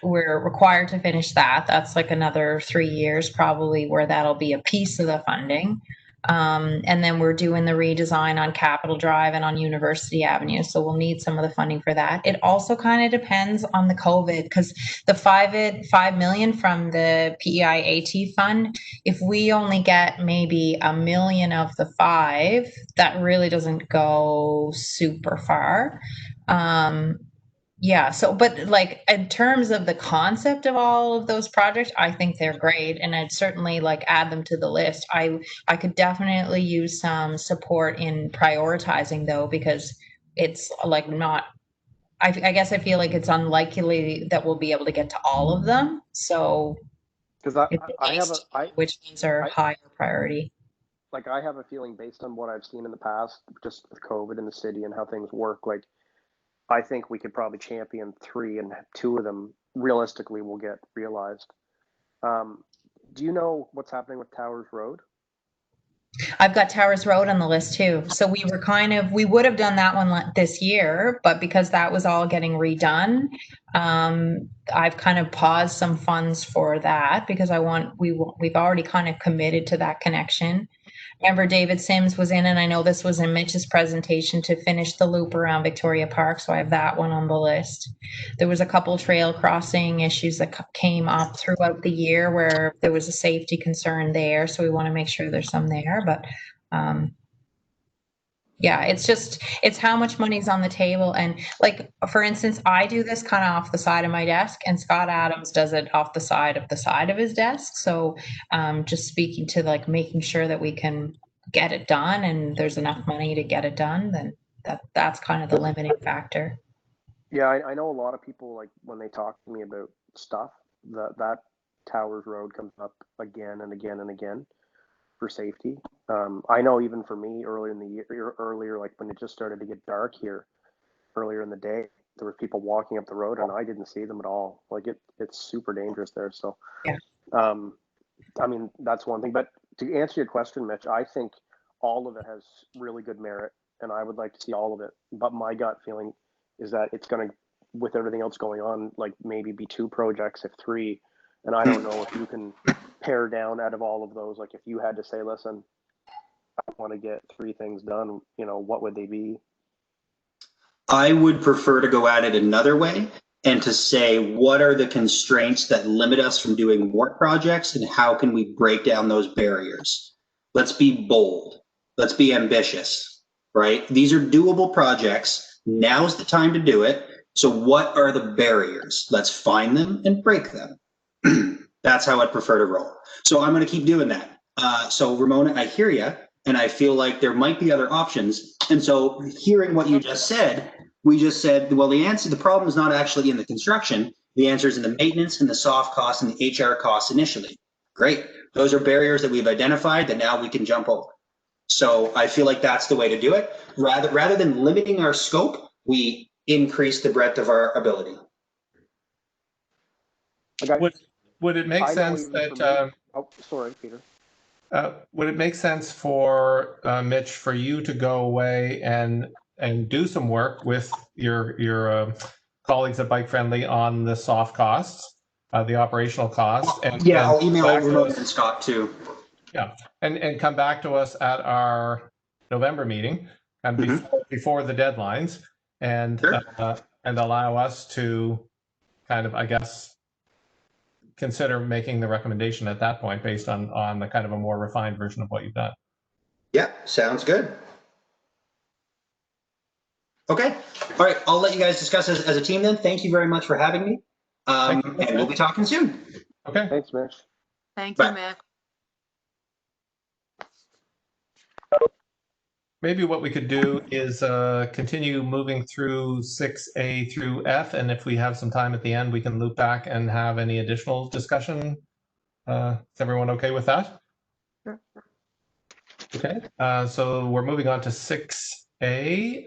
we're required to finish that. That's like another 3 years probably where that'll be a piece of the funding. And then we're doing the redesign on Capitol Drive and on University Avenue. So we'll need some of the funding for that. It also kind of depends on the COVID, because the 5 million from the PEI-AT fund, if we only get maybe $1 million of the 5, that really doesn't go super far. Yeah, so, but like in terms of the concept of all of those projects, I think they're great, and I'd certainly like add them to the list. I could definitely use some support in prioritizing though, because it's like not, I guess I feel like it's unlikely that we'll be able to get to all of them. So Because which ones are higher priority? like I have a feeling based on what I've seen in the past, just with COVID in the city and how things work, like I think we could probably champion 3 and 2 of them realistically will get realized. Do you know what's happening with Towers Road? I've got Towers Road on the list too. So we would have done that one this year, but because that was all getting redone, I've kind of paused some funds for that because we've already kind of committed to that connection. Remember David Sims was in, and I know this was in Mitch's presentation, to finish the loop around Victoria Park. So I have that one on the list. There was a couple trail crossing issues that came up throughout the year where there was a safety concern there. So we want to make sure there's some there, but yeah, it's how much money's on the table. And like, for instance, I do this kind of off the side of my desk, and Scott Adams does it off the side of his desk. So just speaking to like making sure that we can get it done and there's enough money to get it done, then that's kind of the limiting factor. Yeah, I know a lot of people, like when they talk to me about stuff, that Towers Road comes up again and again and again for safety. I know even for me earlier in the year, like when it just started to get dark here earlier in the day, there were people walking up the road and I didn't see them at all. Like it's super dangerous there. So, yeah. I mean, that's one thing, but to answer your question, Mitch, I think all of it has really good merit and I would like to see all of it. But my gut feeling is that it's going to with everything else going on, like maybe be 2 projects, if 3. And I don't know if you can pare down out of all of those. Like if you had to say, listen, I want to get 3 things done, you know, what would they be? I would prefer to go at it another way and to say, what are the constraints that limit us from doing more projects and how can we break down those barriers? Let's be bold. Let's be ambitious, right? These are doable projects. Now's the time to do it. So what are the barriers? Let's find them and break them. That's how I'd prefer to roll. So I'm going to keep doing that. So Ramona, I hear you, and I feel like there might be other options. And so hearing what you just said, we just said, well, the problem is not actually in the construction. The answer is in the maintenance and the soft costs and the HR costs initially. Great. Those are barriers that we've identified that now we can jump over. So I feel like that's the way to do it. Rather than limiting our scope, we increase the breadth of our ability. Okay. Would it make I know sense even that, for me- oh, sorry, Peter. would it make sense for Mitch, for you to go away and do some work with your colleagues at Bike Friendly on the soft costs, the operational costs? And Yeah, I'll email back to Ramona us- and Scott too. Yeah, and come back to us at our November meeting and before the deadlines, and Sure. and allow us to kind of, I guess, consider making the recommendation at that point based on the kind of a more refined version of what you've done. Yeah, sounds good. Okay. All right. I'll let you guys discuss as a team then. Thank you very much for having me. Thank you. And we'll be talking soon. Okay. Thanks, Mitch. Thank Bye. you, Mitch. Maybe what we could do is continue moving through 6A through F, and if we have some time at the end, we can loop back and have any additional discussion. Is everyone okay with that? Sure. Okay, so we're moving on to 6A,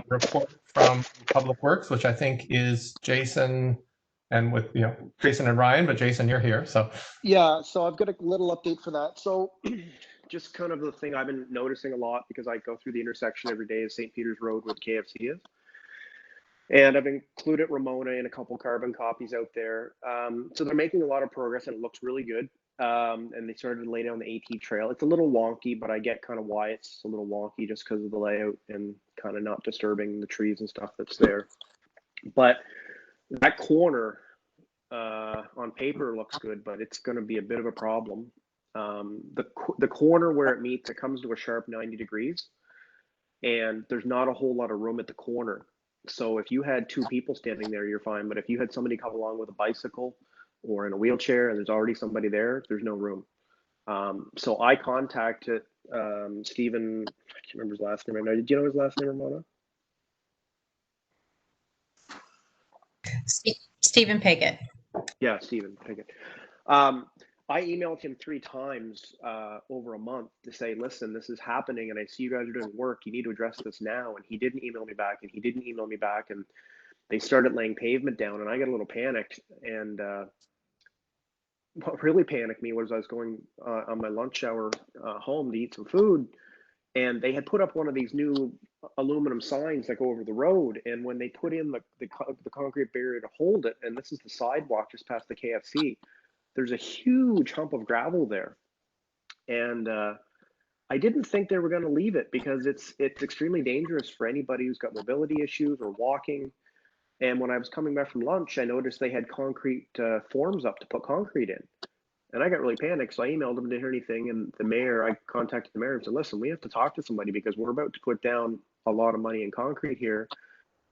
report from Public Works, which I think is Jason and with, Jason and Ryan, but Jason, you're here, so. Yeah, so I've got a little update for that. So just kind of the thing I've been noticing a lot because I go through the intersection every day is St. Peter's Road where the KFC is. And I've included Ramona in a couple carbon copies out there. So they're making a lot of progress and it looks really good. And they started to lay down the AT trail. It's a little wonky, but I get kind of why it's a little wonky just because of the layout and kind of not disturbing the trees and stuff that's there. But that corner on paper looks good, but it's going to be a bit of a problem. The corner where it meets, it comes to a sharp 90 degrees and there's not a whole lot of room at the corner. So if you had 2 people standing there, you're fine. But if you had somebody come along with a bicycle or in a wheelchair and there's already somebody there, there's no room. So I contacted Stephen, I can't remember his last name right now. Did you know his last name, Ramona? Stephen Piggott. Yeah, Stephen Piggott. I emailed him 3 times over a month to say, listen, this is happening and I see you guys are doing work. You need to address this now. And he didn't email me back and he didn't email me back. And they started laying pavement down and I got a little panicked. And what really panicked me was I was going on my lunch hour home to eat some food. And they had put up one of these new aluminum signs that go over the road. And when they put in the concrete barrier to hold it, and this is the sidewalk just past the KFC, there's a huge hump of gravel there. And I didn't think they were going to leave it because it's extremely dangerous for anybody who's got mobility issues or walking. And when I was coming back from lunch, I noticed they had concrete forms up to put concrete in. And I got really panicked, so I emailed them, didn't hear anything. And I contacted the mayor and said, listen, we have to talk to somebody because we're about to put down a lot of money in concrete here.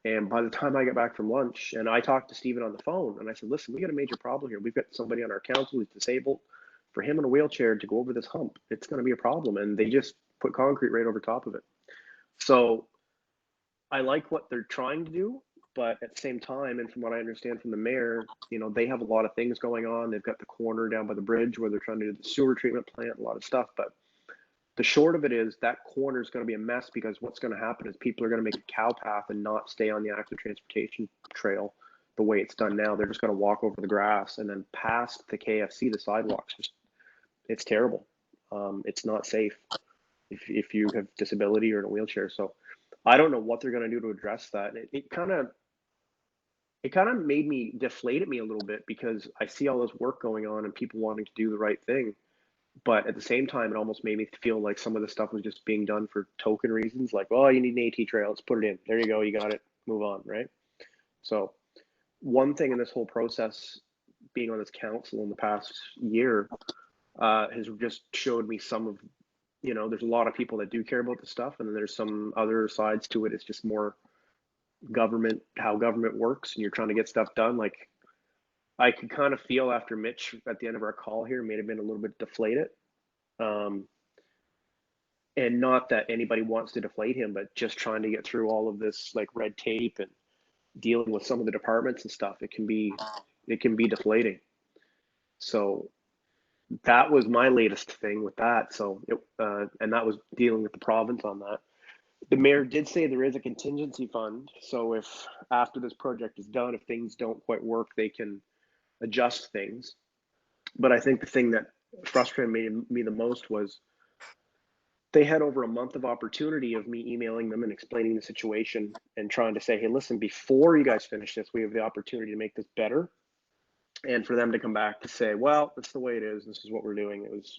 And by the time I got back from lunch, and I talked to Stephen on the phone, and I said, listen, we got a major problem here. We've got somebody on our council who's disabled. For him in a wheelchair to go over this hump, it's going to be a problem. And they just put concrete right over top of it. So I like what they're trying to do. But at the same time, and from what I understand from the mayor, they have a lot of things going on. They've got the corner down by the bridge where they're trying to do the sewer treatment plant, a lot of stuff. But the short of it is that corner is going to be a mess because what's going to happen is people are going to make a cow path and not stay on the active transportation trail the way it's done now. They're just going to walk over the grass and then past the KFC, the sidewalks. It's terrible. It's not safe if you have disability or in a wheelchair. So I don't know what they're going to do to address that. It kind of it kind of made me deflated me a little bit because I see all this work going on and people wanting to do the right thing. But at the same time, it almost made me feel like some of the stuff was just being done for token reasons. Like, oh, you need an AT trail, let's put it in. There you go, you got it, move on, right? So one thing in this whole process, being on this council in the past year, has just showed me some of, there's a lot of people that do care about this stuff, and then there's some other sides to it. It's just more government, how government works, and you're trying to get stuff done. Like, I could kind of feel after Mitch at the end of our call here may have been a little bit deflated. And not that anybody wants to deflate him, but just trying to get through all of this like red tape and dealing with some of the departments and stuff, it can be deflating. So that was my latest thing with that. So and that was dealing with the province on that. The mayor did say there is a contingency fund. So if after this project is done, if things don't quite work, they can adjust things. But I think the thing that frustrated me the most was they had over a month of opportunity of me emailing them and explaining the situation and trying to say, hey, listen, before you guys finish this, we have the opportunity to make this better. And for them to come back to say, well, that's the way it is, this is what we're doing, it's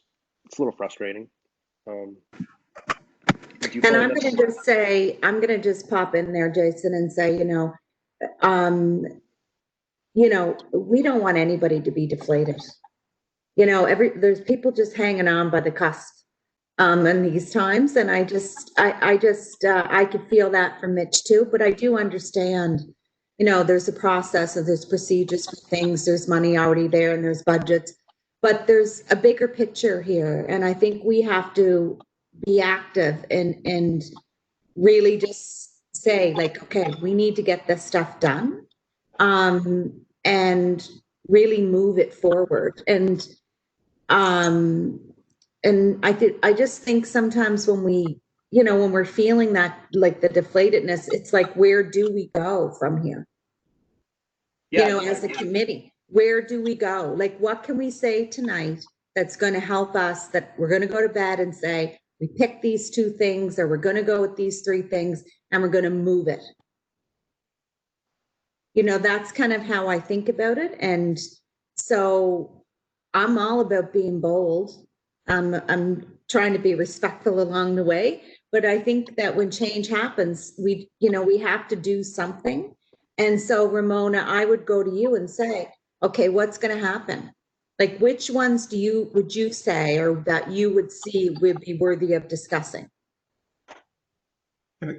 a little frustrating. And I'm going to just say, I'm going to just pop in there, Jason, and say, we don't want anybody to be deflated. There's people just hanging on by the cusp in these times. And I could feel that from Mitch too, but I do understand, there's a process and there's procedures for things, there's money already there and there's budgets, but there's a bigger picture here. And I think we have to be active and really just say like, okay, we need to get this stuff done, and really move it forward. And I just think sometimes when we, when we're feeling that, like the deflatedness, it's like, where do we go from here? Yeah, as a committee, where do we go? Like, what can we say tonight that's going to help us, that we're going to go to bed and say, we picked these 2 things, or we're going to go with these 3 things, and we're going to move it. That's kind of how I think about it. And so I'm all about being bold. I'm trying to be respectful along the way, but I think that when change happens, we have to do something. And so, Ramona, I would go to you and say, okay, what's going to happen? Like, which ones would you say, or that you would see would be worthy of discussing?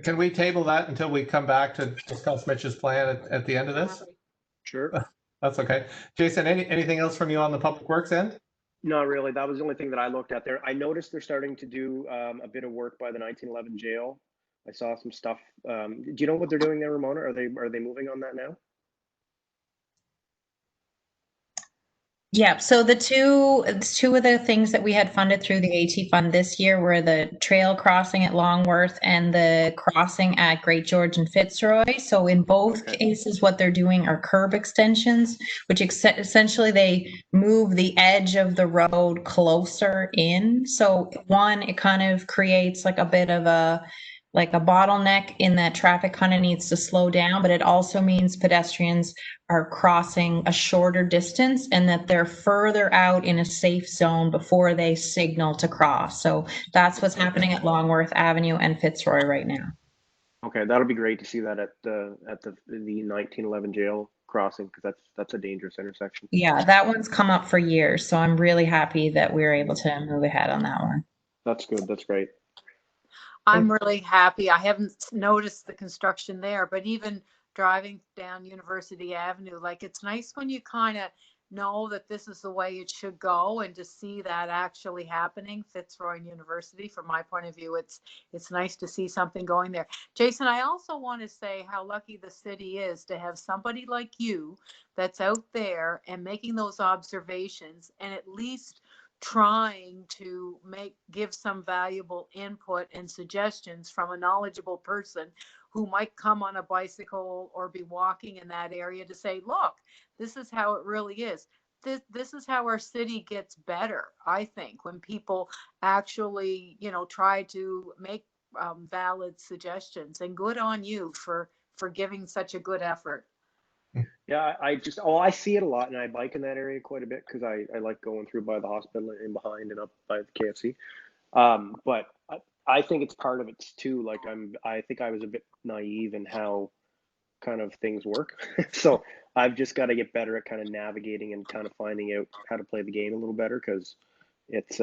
Can we table that until we come back to discuss Mitch's plan at the end of this? Sure. That's okay. Jason, anything else from you on the public works end? Not really. That was the only thing that I looked at there. I noticed they're starting to do a bit of work by the 1911 jail. I saw some stuff. Do you know what they're doing there, Ramona? Are they moving on that now? Yeah, so the two of the things that we had funded through the AT fund this year were the trail crossing at Longworth and the crossing at Great George and Fitzroy. So in both cases, what they're doing are curb extensions, which essentially they move the edge of the road closer in. So one, it kind of creates like a bit of a bottleneck in that traffic kind of needs to slow down, but it also means pedestrians are crossing a shorter distance and that they're further out in a safe zone before they signal to cross. So that's what's happening at Longworth Avenue and Fitzroy right now. Okay, that'll be great to see that at the 1911 jail crossing, because that's a dangerous intersection. Yeah, that one's come up for years, so I'm really happy that we were able to move ahead on that one. That's good. That's great. I'm really happy. I haven't noticed the construction there, but even driving down University Avenue, like, it's nice when you kind of know that this is the way it should go, and to see that actually happening, Fitzroy and University, from my point of view, it's nice to see something going there. Jason, I also want to say how lucky the city is to have somebody like you that's out there and making those observations, and at least trying to give some valuable input and suggestions from a knowledgeable person who might come on a bicycle or be walking in that area to say, look, this is how it really is. This is how our city gets better, I think, when people actually, try to make valid suggestions. And good on you for giving such a good effort. Yeah, I just, I see it a lot and I bike in that area quite a bit because I like going through by the hospital and behind and up by the KFC. But I think it's part of it too. Like I think I was a bit naive in how kind of things work. So I've just got to get better at kind of navigating and kind of finding out how to play the game a little better because it's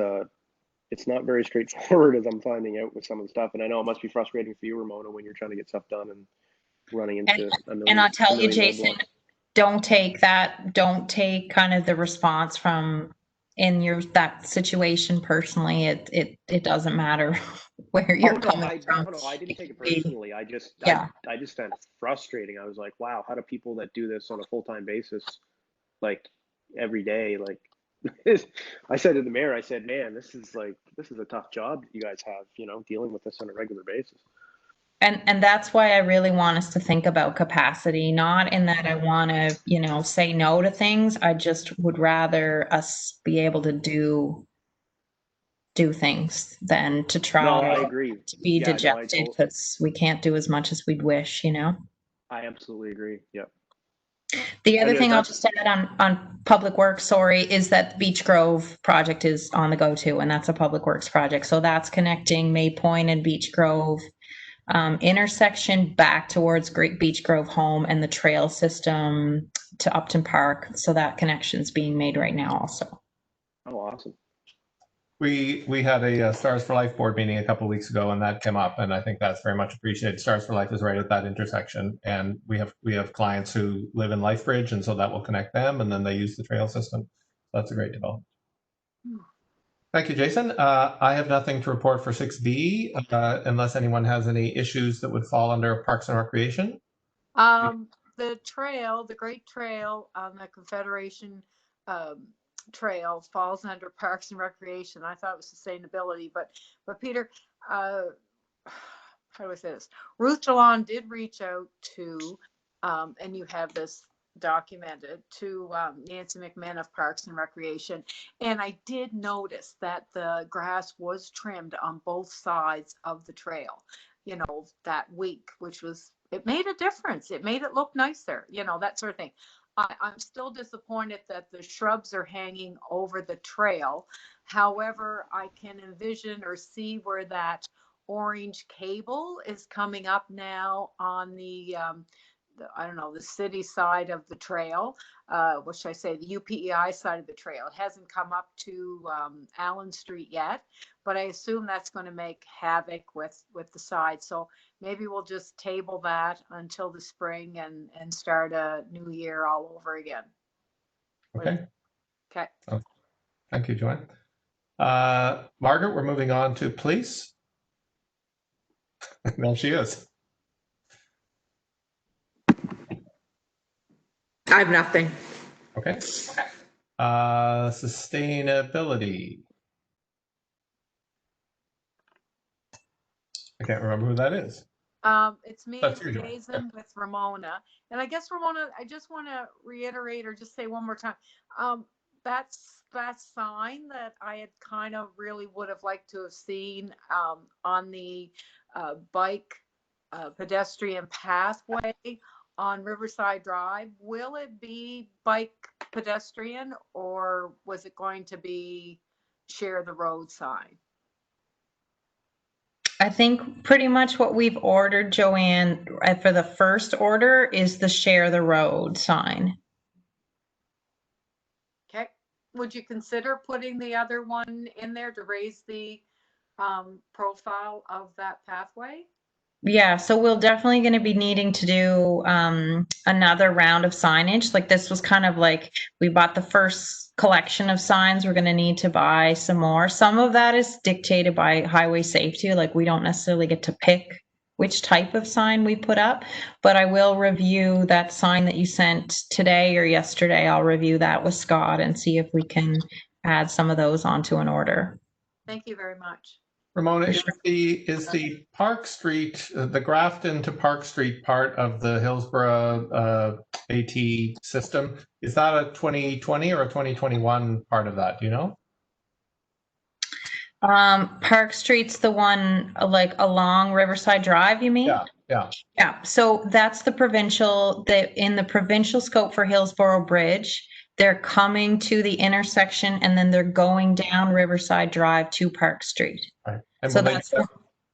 not very straightforward as I'm finding out with some of the stuff. And I know it must be frustrating for you, Ramona, when you're trying to get stuff done and running into a million. And I'll tell you, a million Jason, roadblocks. don't take kind of the response from in that situation personally. It doesn't matter where you're coming from. No, I didn't take it could be- personally. I just found it frustrating. I was like, wow, how do people that do this on a full-time basis, like every day, like I said to the mayor, I said, man, this is a tough job that you guys have, dealing with this on a regular basis. And that's why I really want us to think about capacity, not in that I want to, say no to things. I just would rather us be able to do things than to try No, I agree. to be dejected because we can't do as much as we'd wish, I absolutely agree. Yep. The other thing I'll just add on Public Works, sorry, is that the Beech Grove project is on the go too, and that's a Public Works project. So that's connecting May Point and Beech Grove intersection back towards Great Beech Grove Home and the trail system to Upton Park. So that connection's being made right now also. Oh, awesome. We had a Stars for Life board meeting a couple of weeks ago, and that came up, and I think that's very much appreciated. Stars for Life is right at that intersection, and we have clients who live in Lifebridge, and so that will connect them, and then they use the trail system. That's a great development. Thank you, Jason. I have nothing to report for 6B, unless anyone has any issues that would fall under Parks and Recreation. The Great Trail on the Confederation Trail falls under Parks and Recreation. I thought it was sustainability, but Peter, how do I say this? Ruth Jalon did reach out to, and you have this documented, to Nancy McMahon of Parks and Recreation. And I did notice that the grass was trimmed on both sides of the trail, that week, it made a difference. It made it look nicer, that sort of thing. I'm still disappointed that the shrubs are hanging over the trail. However, I can envision or see where that orange cable is coming up now on the city side of the trail, which I say the UPEI side of the trail. It hasn't come up to Allen Street yet, but I assume that's going to make havoc with the side. So maybe we'll just table that until the spring and start a new year all over again. Okay. Okay. Oh, thank you, Joanne. Margaret, we're moving on to police. There she is. I have nothing. Okay. Sustainability. I can't remember who that is. It's me That's and you, Joanne. Jason with Ramona. And I guess, Ramona, I just want to reiterate or just say one more time, that's that sign that I had kind of really would have liked to have seen on the bike pedestrian pathway on Riverside Drive. Will it be bike pedestrian, or was it going to be share the road sign? I think pretty much what we've ordered, Joanne, for the first order is the share the road sign. Okay. Would you consider putting the other one in there to raise the profile of that pathway? Yeah, so we're definitely going to be needing to do another round of signage. Like this was kind of like we bought the first collection of signs. We're going to need to buy some more. Some of that is dictated by highway safety. Like we don't necessarily get to pick which type of sign we put up, but I will review that sign that you sent today or yesterday. I'll review that with Scott and see if we can add some of those onto an order. Thank you very much. Ramona, is the Park Street, the Grafton to Park Street part of the Hillsborough AT system, is that a 2020 or a 2021 part of that? Do you know? Park Street's the one like along Riverside Drive, you mean? Yeah, Yeah, so that's the provincial, in the provincial scope for Hillsborough Bridge, they're coming to the intersection and then they're going down Riverside Drive to Park Street. Right. And So will they, that's,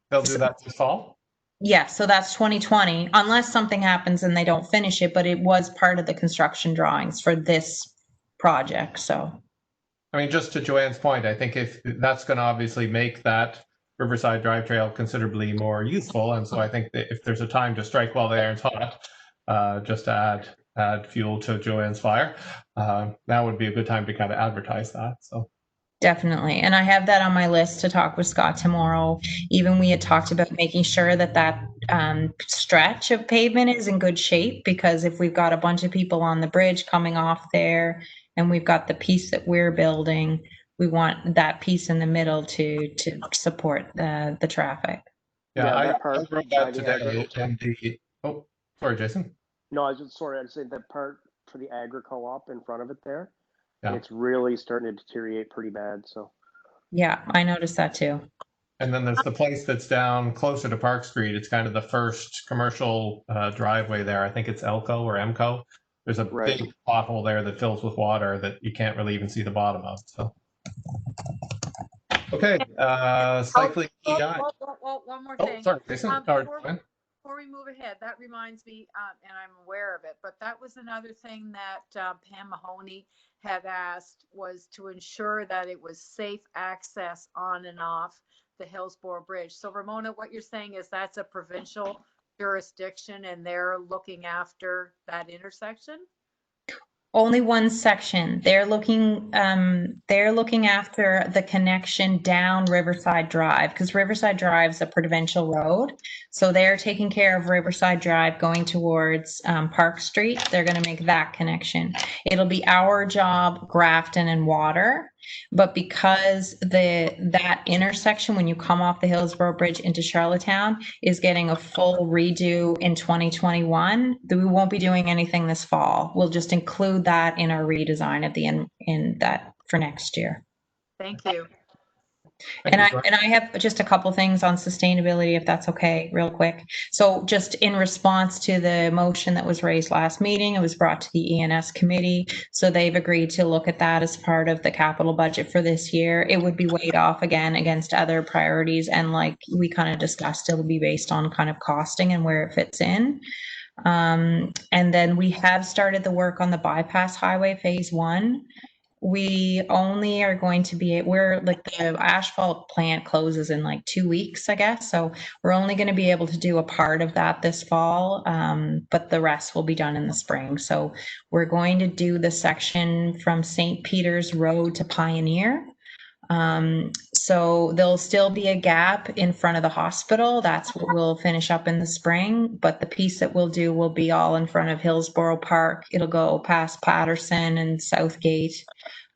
they'll do that this fall? yeah, so that's 2020, unless something happens and they don't finish it, but it was part of the construction drawings for this project, so. I mean, just to Joanne's point, I think if that's going to obviously make that Riverside Drive Trail considerably more useful, and so I think that if there's a time to strike while the iron's hot, just to add fuel to Joanne's fire, now would be a good time to kind of advertise that. So Definitely. And I have that on my list to talk with Scott tomorrow. Even we had talked about making sure that that stretch of pavement is in good shape, because if we've got a bunch of people on the bridge coming off there and we've got the piece that we're building, we want that piece in the middle to support the traffic. yeah, Yeah, I that part wrote by that the today. And the sorry, Jason. No, I was just sorry. I'd say that part for the agri co-op in front of it there, Yeah. it's really starting to deteriorate pretty bad. So Yeah, I noticed that too. And then there's the place that's down closer to Park Street. It's kind of the first commercial driveway there. I think it's Elco or Emco. There's a Right. big pothole there that fills with water that you can't really even see the bottom of. So, okay, cycling EI. One more Oh, thing. sorry, Jason. Before we move ahead, that reminds me, and I'm aware of it, but that was another thing that Pam Mahoney had asked, was to ensure that it was safe access on and off the Hillsborough Bridge. So Ramona, what you're saying is that's a provincial jurisdiction and they're looking after that intersection? Only one section. They're looking after the connection down Riverside Drive, because Riverside Drive is a provincial road. So they're taking care of Riverside Drive going towards Park Street. They're going to make that connection. It'll be our job, Grafton and Water. But because that intersection, when you come off the Hillsborough Bridge into Charlottetown, is getting a full redo in 2021, we won't be doing anything this fall. We'll just include that in our redesign at the end in that for next year. Thank you. And I have just a couple things on sustainability, if that's okay, real quick. So just in response to the motion that was raised last meeting, it was brought to the ENS committee. So they've agreed to look at that as part of the capital budget for this year. It would be weighed off again against other priorities. And like we kind of discussed, it'll be based on kind of costing and where it fits in. And then we have started the work on the bypass highway phase 1. We only are going to be, we're like the asphalt plant closes in like 2 weeks, I guess. So we're only going to be able to do a part of that this fall, but the rest will be done in the spring. So we're going to do the section from St. Peter's Road to Pioneer. So there'll still be a gap in front of the hospital. That's what we'll finish up in the spring. But the piece that we'll do will be all in front of Hillsborough Park. It'll go past Patterson and Southgate,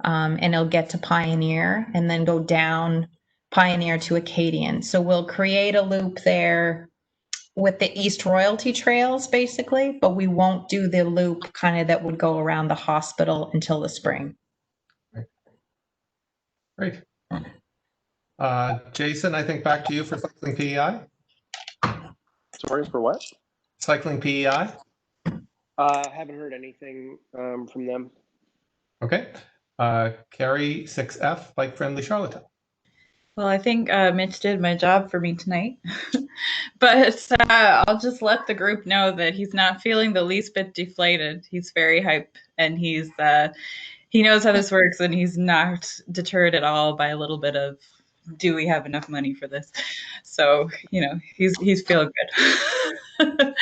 and it'll get to Pioneer and then go down Pioneer to Acadian. So we'll create a loop there with the East Royalty Trails, basically, but we won't do the loop kind of that would go around the hospital until the spring. Great. Jason, I think back to you for cycling PEI. sorry for what? Cycling PEI. Haven't heard anything from them. Okay. Carrie 6F, bike friendly Charlottetown. Well, I think Mitch did my job for me tonight, but I'll just let the group know that he's not feeling the least bit deflated. He's very hype, and he knows how this works, and he's not deterred at all by a little bit of, do we have enough money for this? So, he's feeling good.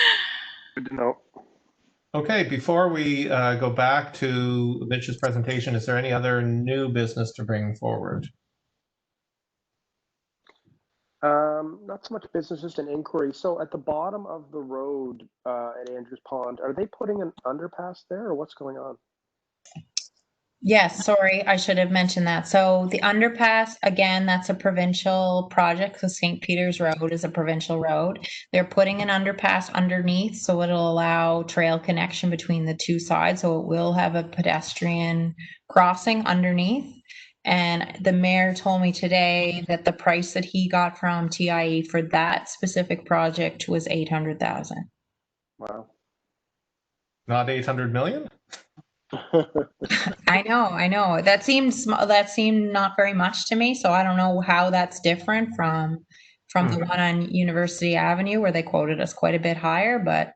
Good to know. Okay, before we go back to Mitch's presentation, is there any other new business to bring forward? Not so much business, just an inquiry. So at the bottom of the road at Andrews Pond, are they putting an underpass there, or what's going on? Yes, sorry, I should have mentioned that. So the underpass, again, that's a provincial project. So St. Peter's Road is a provincial road. They're putting an underpass underneath, so it'll allow trail connection between the two sides. So it will have a pedestrian crossing underneath. And the mayor told me today that the price that he got from TIE for that specific project was 800,000. Wow. Not 800 million? I know. That seemed not very much to me, so I don't know how that's different from the one on University Avenue where they quoted us quite a bit higher, but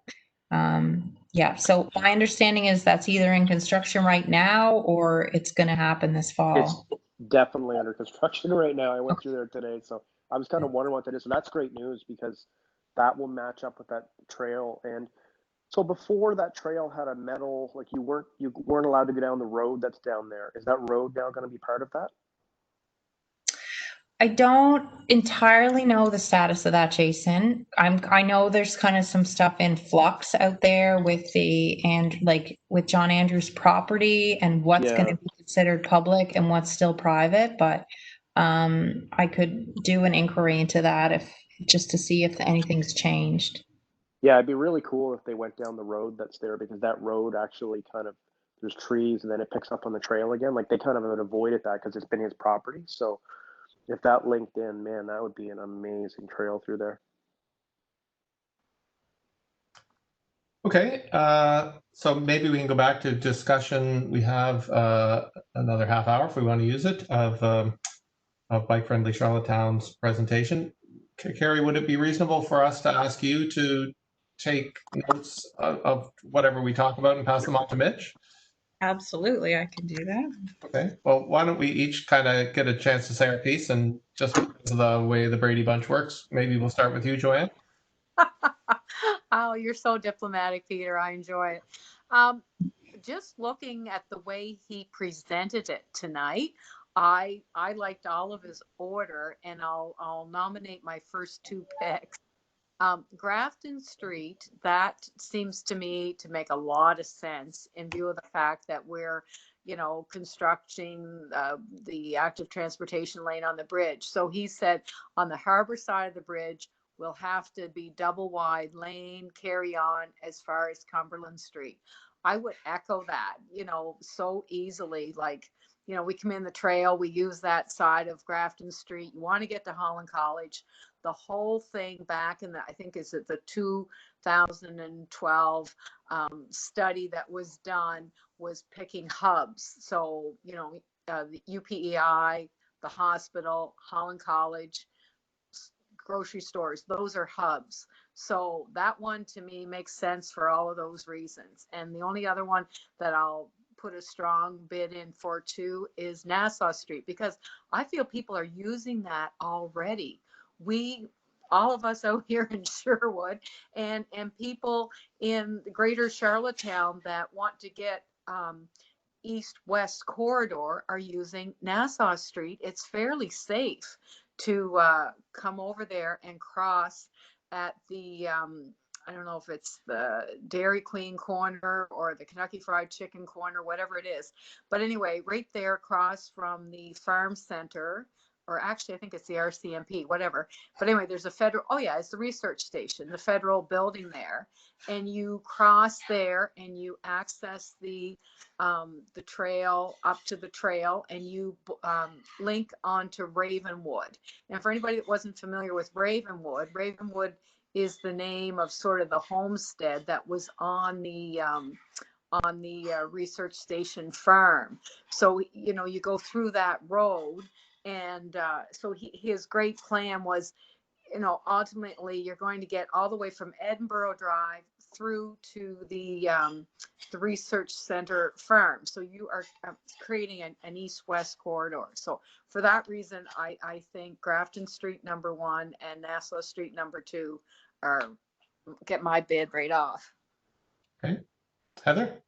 yeah, so my understanding is that's either in construction right now or it's going to happen this It's fall. definitely under construction right now. I went through there today, so I was kind of wondering what that is. So that's great news because that will match up with that trail. And so before that trail had a metal, like you weren't allowed to go down the road that's down there. Is that road now going to be part of that? I don't entirely know the status of that, Jason. I know there's kind of some stuff in flux out there with with John Andrews' property and what's going to be considered public and what's still private, but I could do an inquiry into that just to see if anything's changed. Yeah, it'd be really cool if they went down the road that's there, because that road actually there's trees and then it picks up on the trail again. Like they kind of had avoided that because it's been his property. So if that linked in, man, that would be an amazing trail through there. Okay, so maybe we can go back to discussion. We have another half hour if we want to use it of Bike Friendly Charlottetown's presentation. Carrie, would it be reasonable for us to ask you to take notes of whatever we talk about and pass them on to Mitch? Absolutely, I can do that. Okay, well, why don't we each kind of get a chance to say our piece, and just because of the way the Brady Bunch works, maybe we'll start with you, Joanne. Oh, you're so diplomatic, Peter. I enjoy it. Just looking at the way he presented it tonight, I liked all of his order, and I'll nominate my first two picks. Grafton Street, that seems to me to make a lot of sense in view of the fact that we're, constructing the active transportation lane on the bridge. So he said on the harbor side of the bridge, we'll have to be double wide lane, carry on as far as Cumberland Street. I would echo that, so easily. Like, we come in the trail, we use that side of Grafton Street. You want to get to Holland College. The whole thing back in I think is it the 2012 study that was done was picking hubs. So, the UPEI, the hospital, Holland College, grocery stores, those are hubs. So that one to me makes sense for all of those reasons. And the only other one that I'll put a strong bid in for too is Nassau Street, because I feel people are using that already. All of us out here in Sherwood and people in the greater Charlottetown that want to get east-west corridor are using Nassau Street. It's fairly safe to come over there and cross at the I don't know if it's the Dairy Queen corner or the Kentucky Fried Chicken corner, whatever it is. But anyway, right there across from the farm center, or actually I think it's the RCMP, whatever. But anyway, there's it's the research station, the federal building there. And you cross there and you access the trail up to the trail, and you link onto Ravenwood. And for anybody that wasn't familiar with Ravenwood is the name of sort of the homestead that was on the research station farm. So, you go through that road, and so his great plan was, ultimately you're going to get all the way from Edinburgh Drive through to the research center farm. So you are creating an east-west corridor. So for that reason, I think Grafton Street #1 and Nassau Street #2 get my bid right off. Okay, Heather.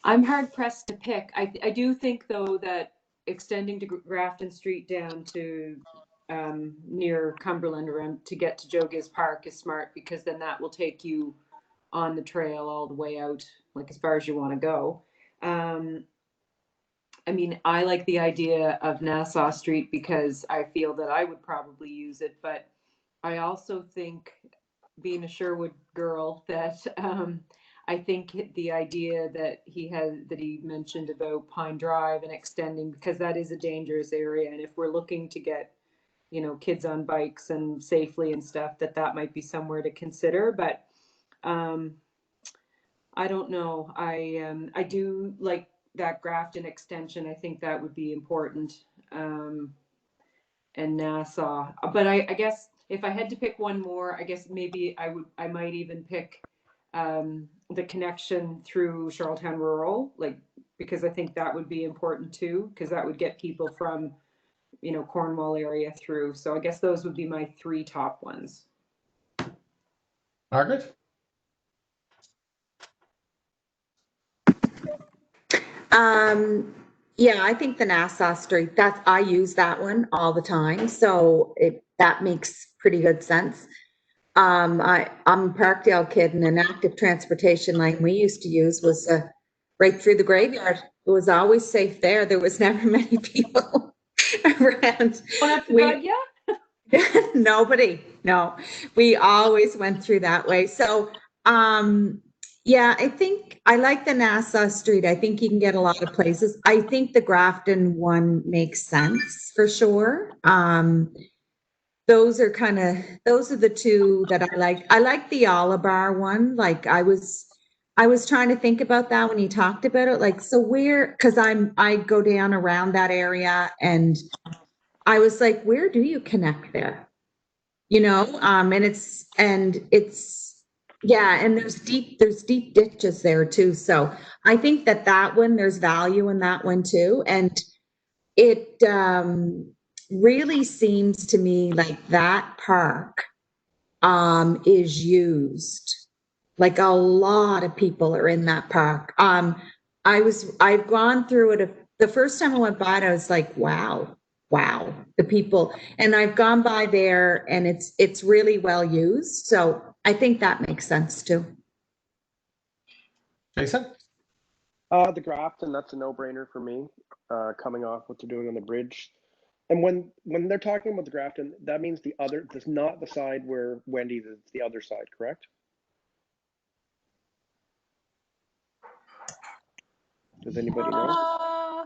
I'm hard pressed to pick. I do think though that extending to Grafton Street down to near Cumberland around to get to Joe Giz Park is smart, because then that will take you on the trail all the way out, like as far as you want to go. I mean, I like the idea of Nassau Street because I feel that I would probably use it, but I also think, being a Sherwood girl, that I think the idea that he mentioned about Pine Drive and extending, because that is a dangerous area. And if we're looking to get, you know, kids on bikes and safely and stuff, that might be somewhere to consider. But I don't know. I do like that Grafton extension. I think that would be important. And Nassau, but I guess if I had to pick one more, I guess maybe I might even pick the connection through Charlottetown Rural, like, because I think that would be important too, because that would get people from, you know, Cornwall area through. So I guess those would be my 3 top ones. Margaret? Yeah, I think the Nassau Street, I use that one all the time, so that makes pretty good sense. I'm a Parkdale kid, and an active transportation lane we used to use was right through the graveyard. It was always safe there. There was never many people around. Nobody, no. We always went through that way. So, yeah, I think I like the Nassau Street. I think you can get a lot of places. I think the Grafton one makes sense for sure. Those are the 2 that I like. I like the Olibar one. Like I was trying to think about that when you talked about it. Like, so where, because I go down around that area, and I was like, where do you connect there? You know, and it's yeah, and there's deep ditches there too. So I think that one, there's value in that one too. And it really seems to me like that park is used. Like a lot of people are in that park. I've gone through it. The first time I went by it, I was like, wow, the people. And I've gone by there, and it's really well used. So I think that makes sense too. Jason? The Grafton, that's a no-brainer for me, coming off what they're doing on the bridge. And when they're talking about the Grafton, that means that's not the side where Wendy's is, the other side, correct? Does anybody know?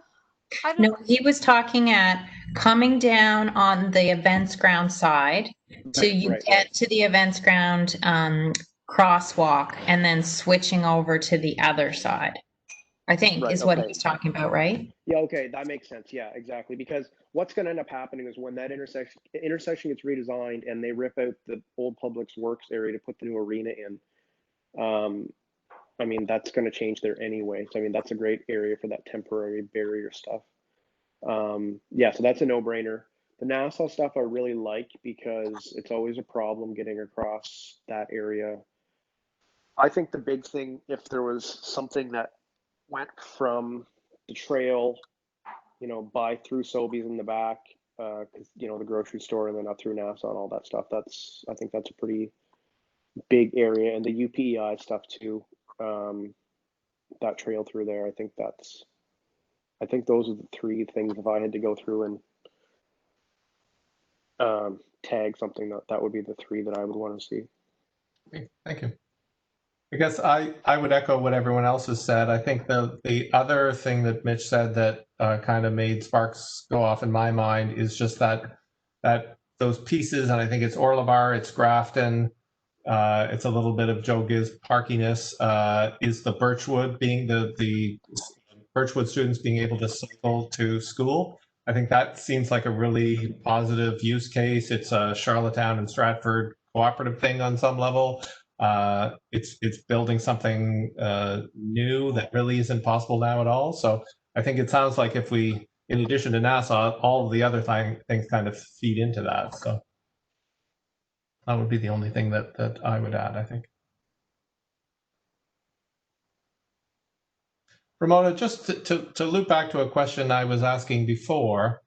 No, he was talking at coming down on the events ground side to get to the events ground crosswalk, and then switching over to the other side, I think is what he was talking about, right? Yeah, okay, that makes sense. Yeah, exactly. Because what's going to end up happening is when that intersection gets redesigned and they rip out the old Public Works area to put the new arena in, I mean, that's going to change there anyway. So, I mean, that's a great area for that temporary barrier stuff. Yeah, so that's a no-brainer. The Nassau stuff I really like because it's always a problem getting across that area. I think the big thing, if there was something that went from the trail, you know, through Sobeys in the back, because, you know, the grocery store, and then up through Nassau and all that stuff, I think that's a pretty big area. And the UPEI stuff too, that trail through there, I think those are the 3 things. If I had to go through and tag something, that would be the 3 that I would want to see. Okay, thank you. I guess I would echo what everyone else has said. I think the other thing that Mitch said that kind of made sparks go off in my mind is just that those pieces, and I think it's Orlebar, it's Grafton, it's a little bit of Joe Giz parkiness, is the Birchwood being the Birchwood students being able to cycle to school. I think that seems like a really positive use case. It's a Charlottetown and Stratford cooperative thing on some level. It's building something new that really isn't possible now at all. So I think it sounds like if we, in addition to Nassau, all of the other things kind of feed into that. So that would be the only thing that I would add, I think. Ramona, just to loop back to a question I was asking before,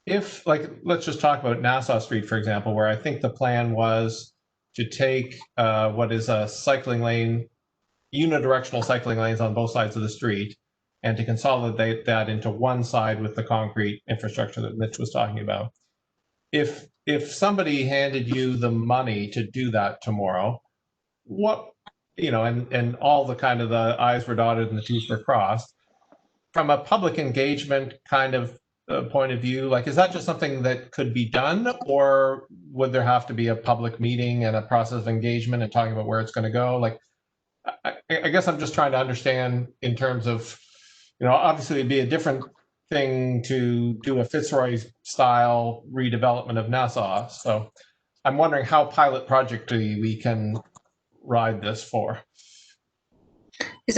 if, like, let's just talk about Nassau Street, for example, where I think the plan was to take what is a cycling lane, unidirectional cycling lanes on both sides of the street, and to consolidate that into one side with the concrete infrastructure that Mitch was talking about. If somebody handed you the money to do that tomorrow, what you know, and all the kind of the I's were dotted and the T's were crossed. From a public engagement kind of point of view, like, is that just something that could be done, or would there have to be a public meeting and a process of engagement and talking about where it's going to go? Like, I guess I'm just trying to understand in terms of, you know, obviously it'd be a different thing to do a Fitzroy style redevelopment of Nassau. So I'm wondering how pilot projecty we can ride this for.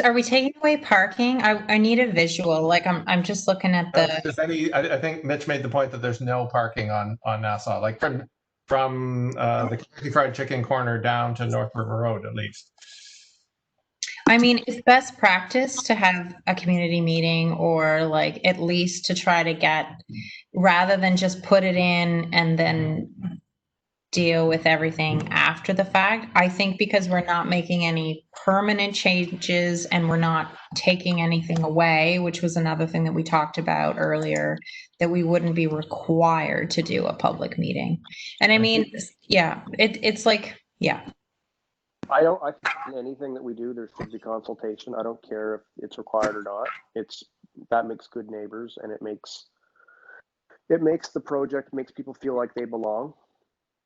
Are we taking away parking? I need a visual. Like I'm just looking at the. Does any? I think Mitch made the point that there's no parking on Nassau, like from the Kentucky Fried Chicken corner down to North River Road, at least. I mean, it's best practice to have a community meeting, or like at least to try to get, rather than just put it in and then deal with everything after the fact. I think because we're not making any permanent changes and we're not taking anything away, which was another thing that we talked about earlier, that we wouldn't be required to do a public meeting. And I mean, yeah, it's like, yeah. I think in anything that we do, there should be consultation. I don't care if it's required or not. That makes good neighbors, and it makes the project, makes people feel like they belong.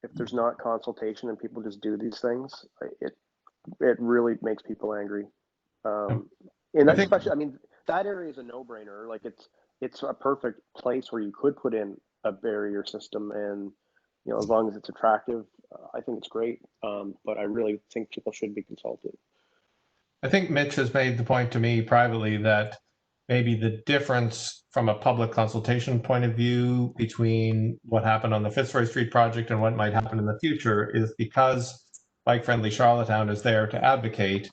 If there's not consultation and people just do these things, it really makes people angry. And that's especially, I mean, that area is a no-brainer. Like it's a perfect place where you could put in a barrier system, and you know, as long as it's attractive, I think it's great. But I really think people should be consulted. I think Mitch has made the point to me privately that maybe the difference from a public consultation point of view between what happened on the Fitzroy Street project and what might happen in the future is because Bike Friendly Charlottetown is there to advocate.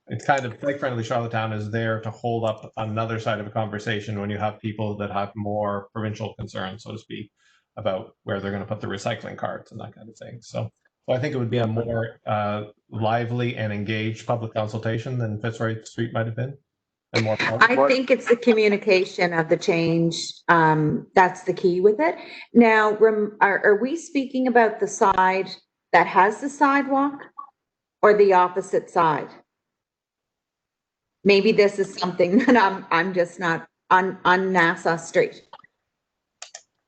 It's kind of Bike Friendly Charlottetown is there to hold up another side of a conversation when you have people that have more provincial concerns, so to speak, about where they're going to put the recycling carts and that kind of thing. So I think it would be a more lively and engaged public consultation than Fitzroy Street might have been. And more I think it's the communication of the change. That's the key with it. Now, are we speaking about the side that has the sidewalk or the opposite side? Maybe this is something that I'm just not on Nassau Street.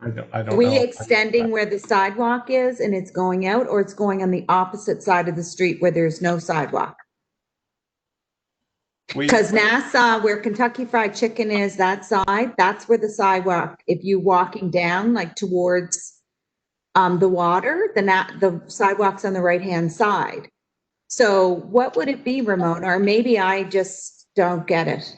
I don't Are know. we extending where the sidewalk is and it's going out, or it's going on the opposite side of the street where there's no sidewalk? Because Nassau, where Kentucky Fried Chicken is, that side, that's where the sidewalk, if you walking down like towards the water, the sidewalk's on the right-hand side. So what would it be, Ramona? Or maybe I just don't get it.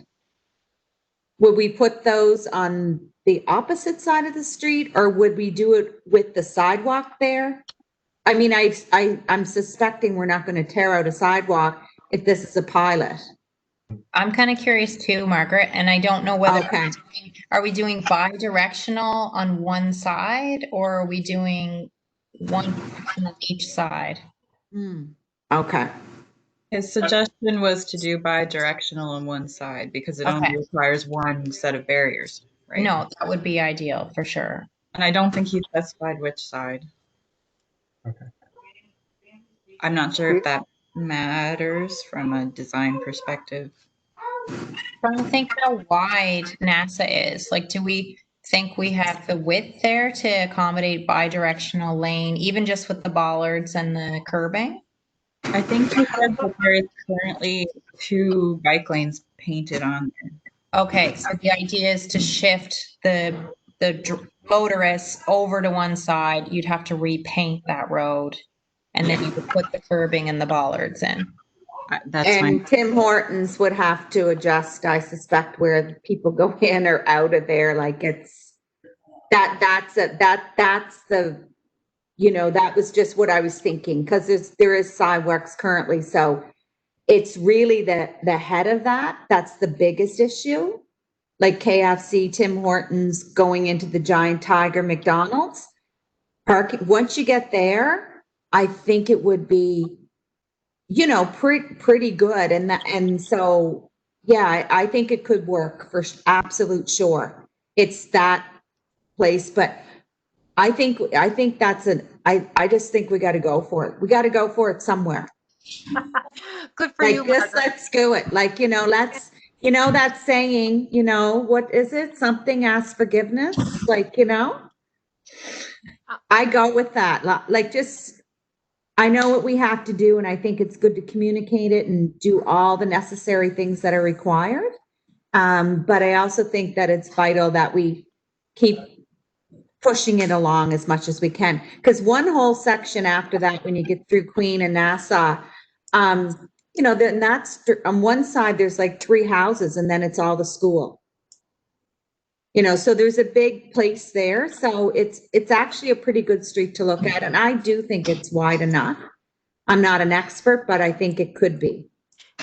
Would we put those on the opposite side of the street, or would we do it with the sidewalk there? I mean, I'm suspecting we're not going to tear out a sidewalk if this is a pilot. I'm kind of curious too, Margaret, and I don't know whether Okay. are we doing bi-directional on one side, or are we doing one on each side? Okay. His suggestion was to do bi-directional on one side because it Okay. only requires one set of barriers, right? No, that would be ideal for sure. And I don't think he specified which side. Okay. I'm not sure if that matters from a design perspective. Trying to think how wide NASA is. Like, do we think we have the width there to accommodate bi-directional lane, even just with the bollards and the curbing? I think he said that there is currently 2 bike lanes painted on there. Okay, so the idea is to shift the motorists over to one side. You'd have to repaint that road, and then you could put the curbing and the bollards in. That's And fine. Tim Hortons would have to adjust, I suspect, where people go in or out of there. Like that's the, you know, that was just what I was thinking, because there is sidewalks currently. So it's really the head of that's the biggest issue. Like KFC, Tim Hortons, going into the Giant Tiger, McDonald's. Parking, once you get there, I think it would be, you know, pretty good. And so, yeah, I think it could work for absolute sure. It's that place, but I think that's I just think we got to go for it. We got to go for it somewhere. Good for Like, you, just Margaret. let's do it. Like, let's, that saying, what is it? Something asks forgiveness. Like, I go with that. Like, just, I know what we have to do, and I think it's good to communicate it and do all the necessary things that are required. But I also think that it's vital that we keep pushing it along as much as we can. Because one whole section after that, when you get through Queen and Nassau, then that's on one side, there's like 3 houses, and then it's all the school. So there's a big place there. So it's actually a pretty good street to look at. And I do think it's wide enough. I'm not an expert, but I think it could be.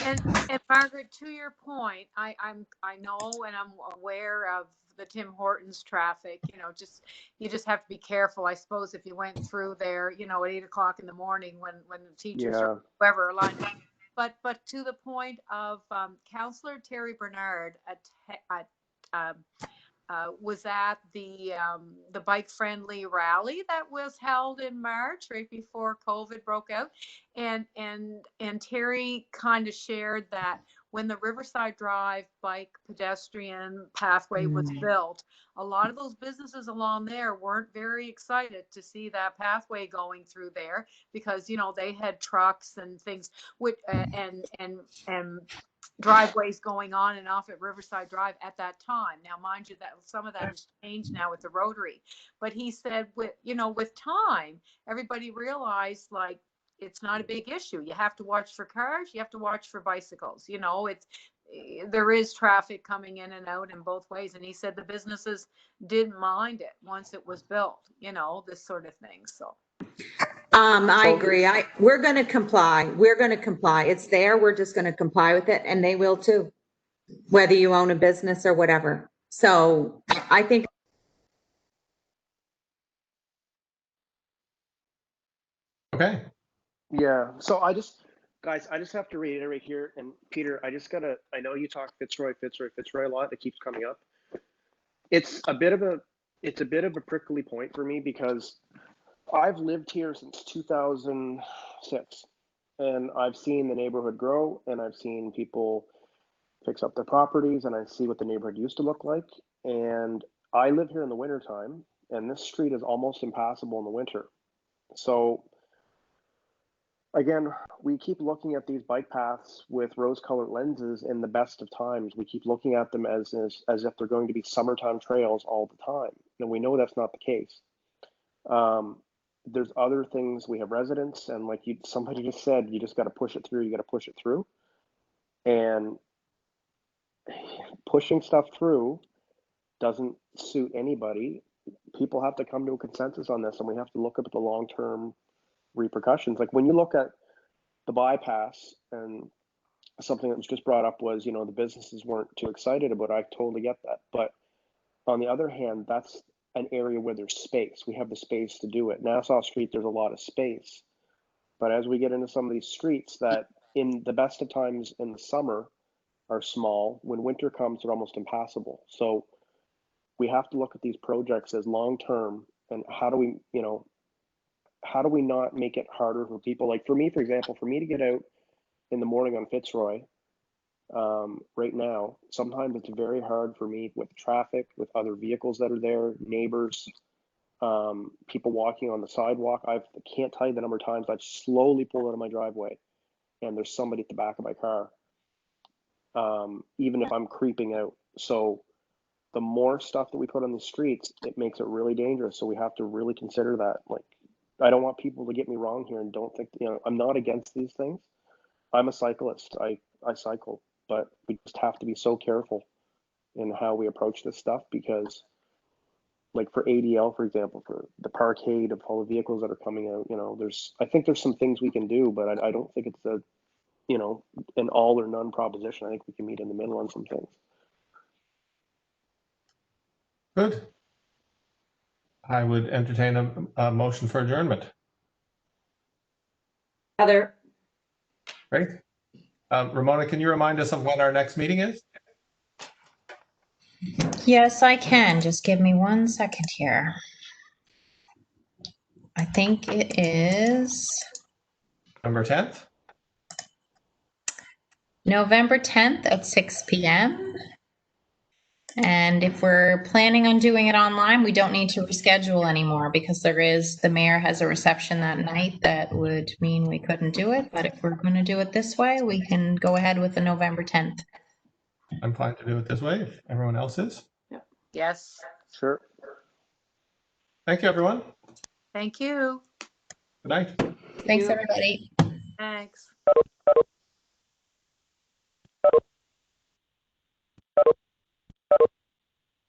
And Margaret, to your point, I know and I'm aware of the Tim Hortons traffic. You just have to be careful, I suppose, if you went through there, at 8 o'clock in the morning when the teachers or whoever are lined up. But to the point of Councillor Terry Bernard was at the bike friendly rally that was held in March, right before COVID broke out, and Terry kind of shared that when the Riverside Drive bike pedestrian pathway was built, a lot of those businesses along there weren't very excited to see that pathway going through there because they had trucks and things which and driveways going on and off at Riverside Drive at that time. Now, mind you, that some of that has changed now with the Rotary, but he said with time, everybody realized like it's not a big issue. You have to watch for cars, you have to watch for bicycles. There is traffic coming in and out in both ways. And he said the businesses didn't mind it once it was built, this sort of thing. So. I agree. We're going to comply. It's there. We're just going to comply with it, and they will too, whether you own a business or whatever. So I think. Okay. Yeah. So I just have to reiterate here, and Peter, I know you talk Fitzroy a lot. It keeps coming up. It's a bit of a prickly point for me because I've lived here since 2006, and I've seen the neighborhood grow, and I've seen people fix up their properties, and I see what the neighborhood used to look like. And I live here in the wintertime, and this street is almost impassable in the winter. So again, we keep looking at these bike paths with rose-colored lenses in the best of times. We keep looking at them as if they're going to be summertime trails all the time, and we know that's not the case. There's other things. We have residents, and like somebody just said, you just got to push it through. You got to push it through, and pushing stuff through doesn't suit anybody. People have to come to a consensus on this, and we have to look at the long-term repercussions. Like when you look at the bypass, and something that was just brought up was, the businesses weren't too excited about it. I totally get that. But on the other hand, that's an area where there's space. We have the space to do it. Nassau Street, there's a lot of space. But as we get into some of these streets that in the best of times in the summer are small, when winter comes, they're almost impassable. So we have to look at these projects as long-term, and how do we not make it harder for people? Like for me, for example, for me to get out in the morning on Fitzroy, right now, sometimes it's very hard for me with traffic, with other vehicles that are there, neighbors, people walking on the sidewalk. I can't tell you the number of times I've slowly pulled out of my driveway and there's somebody at the back of my car, even if I'm creeping out. So the more stuff that we put on the streets, it makes it really dangerous. So we have to really consider that. Like, I don't want people to get me wrong here and don't think, I'm not against these things. I'm a cyclist. I cycle, but we just have to be so careful in how we approach this stuff, because like for ADL, for example, for the parkade of all the vehicles that are coming out, I think there's some things we can do, but I don't think it's an all or none proposition. I think we can meet in the middle on some things. Good. I would entertain a motion for adjournment. Heather. Great. Ramona, can you remind us of when our next meeting is? Yes, I can. Just give me 1 second here. I think it is November 10th? November 10th at 6 p.m. And if we're planning on doing it online, we don't need to reschedule anymore because the mayor has a reception that night that would mean we couldn't do it. But if we're going to do it this way, we can go ahead with the November 10th. I'm fine to do it this way if everyone else is. Yes, Sure. Thank you, everyone. thank you. Good night. Thanks, everybody. Thanks.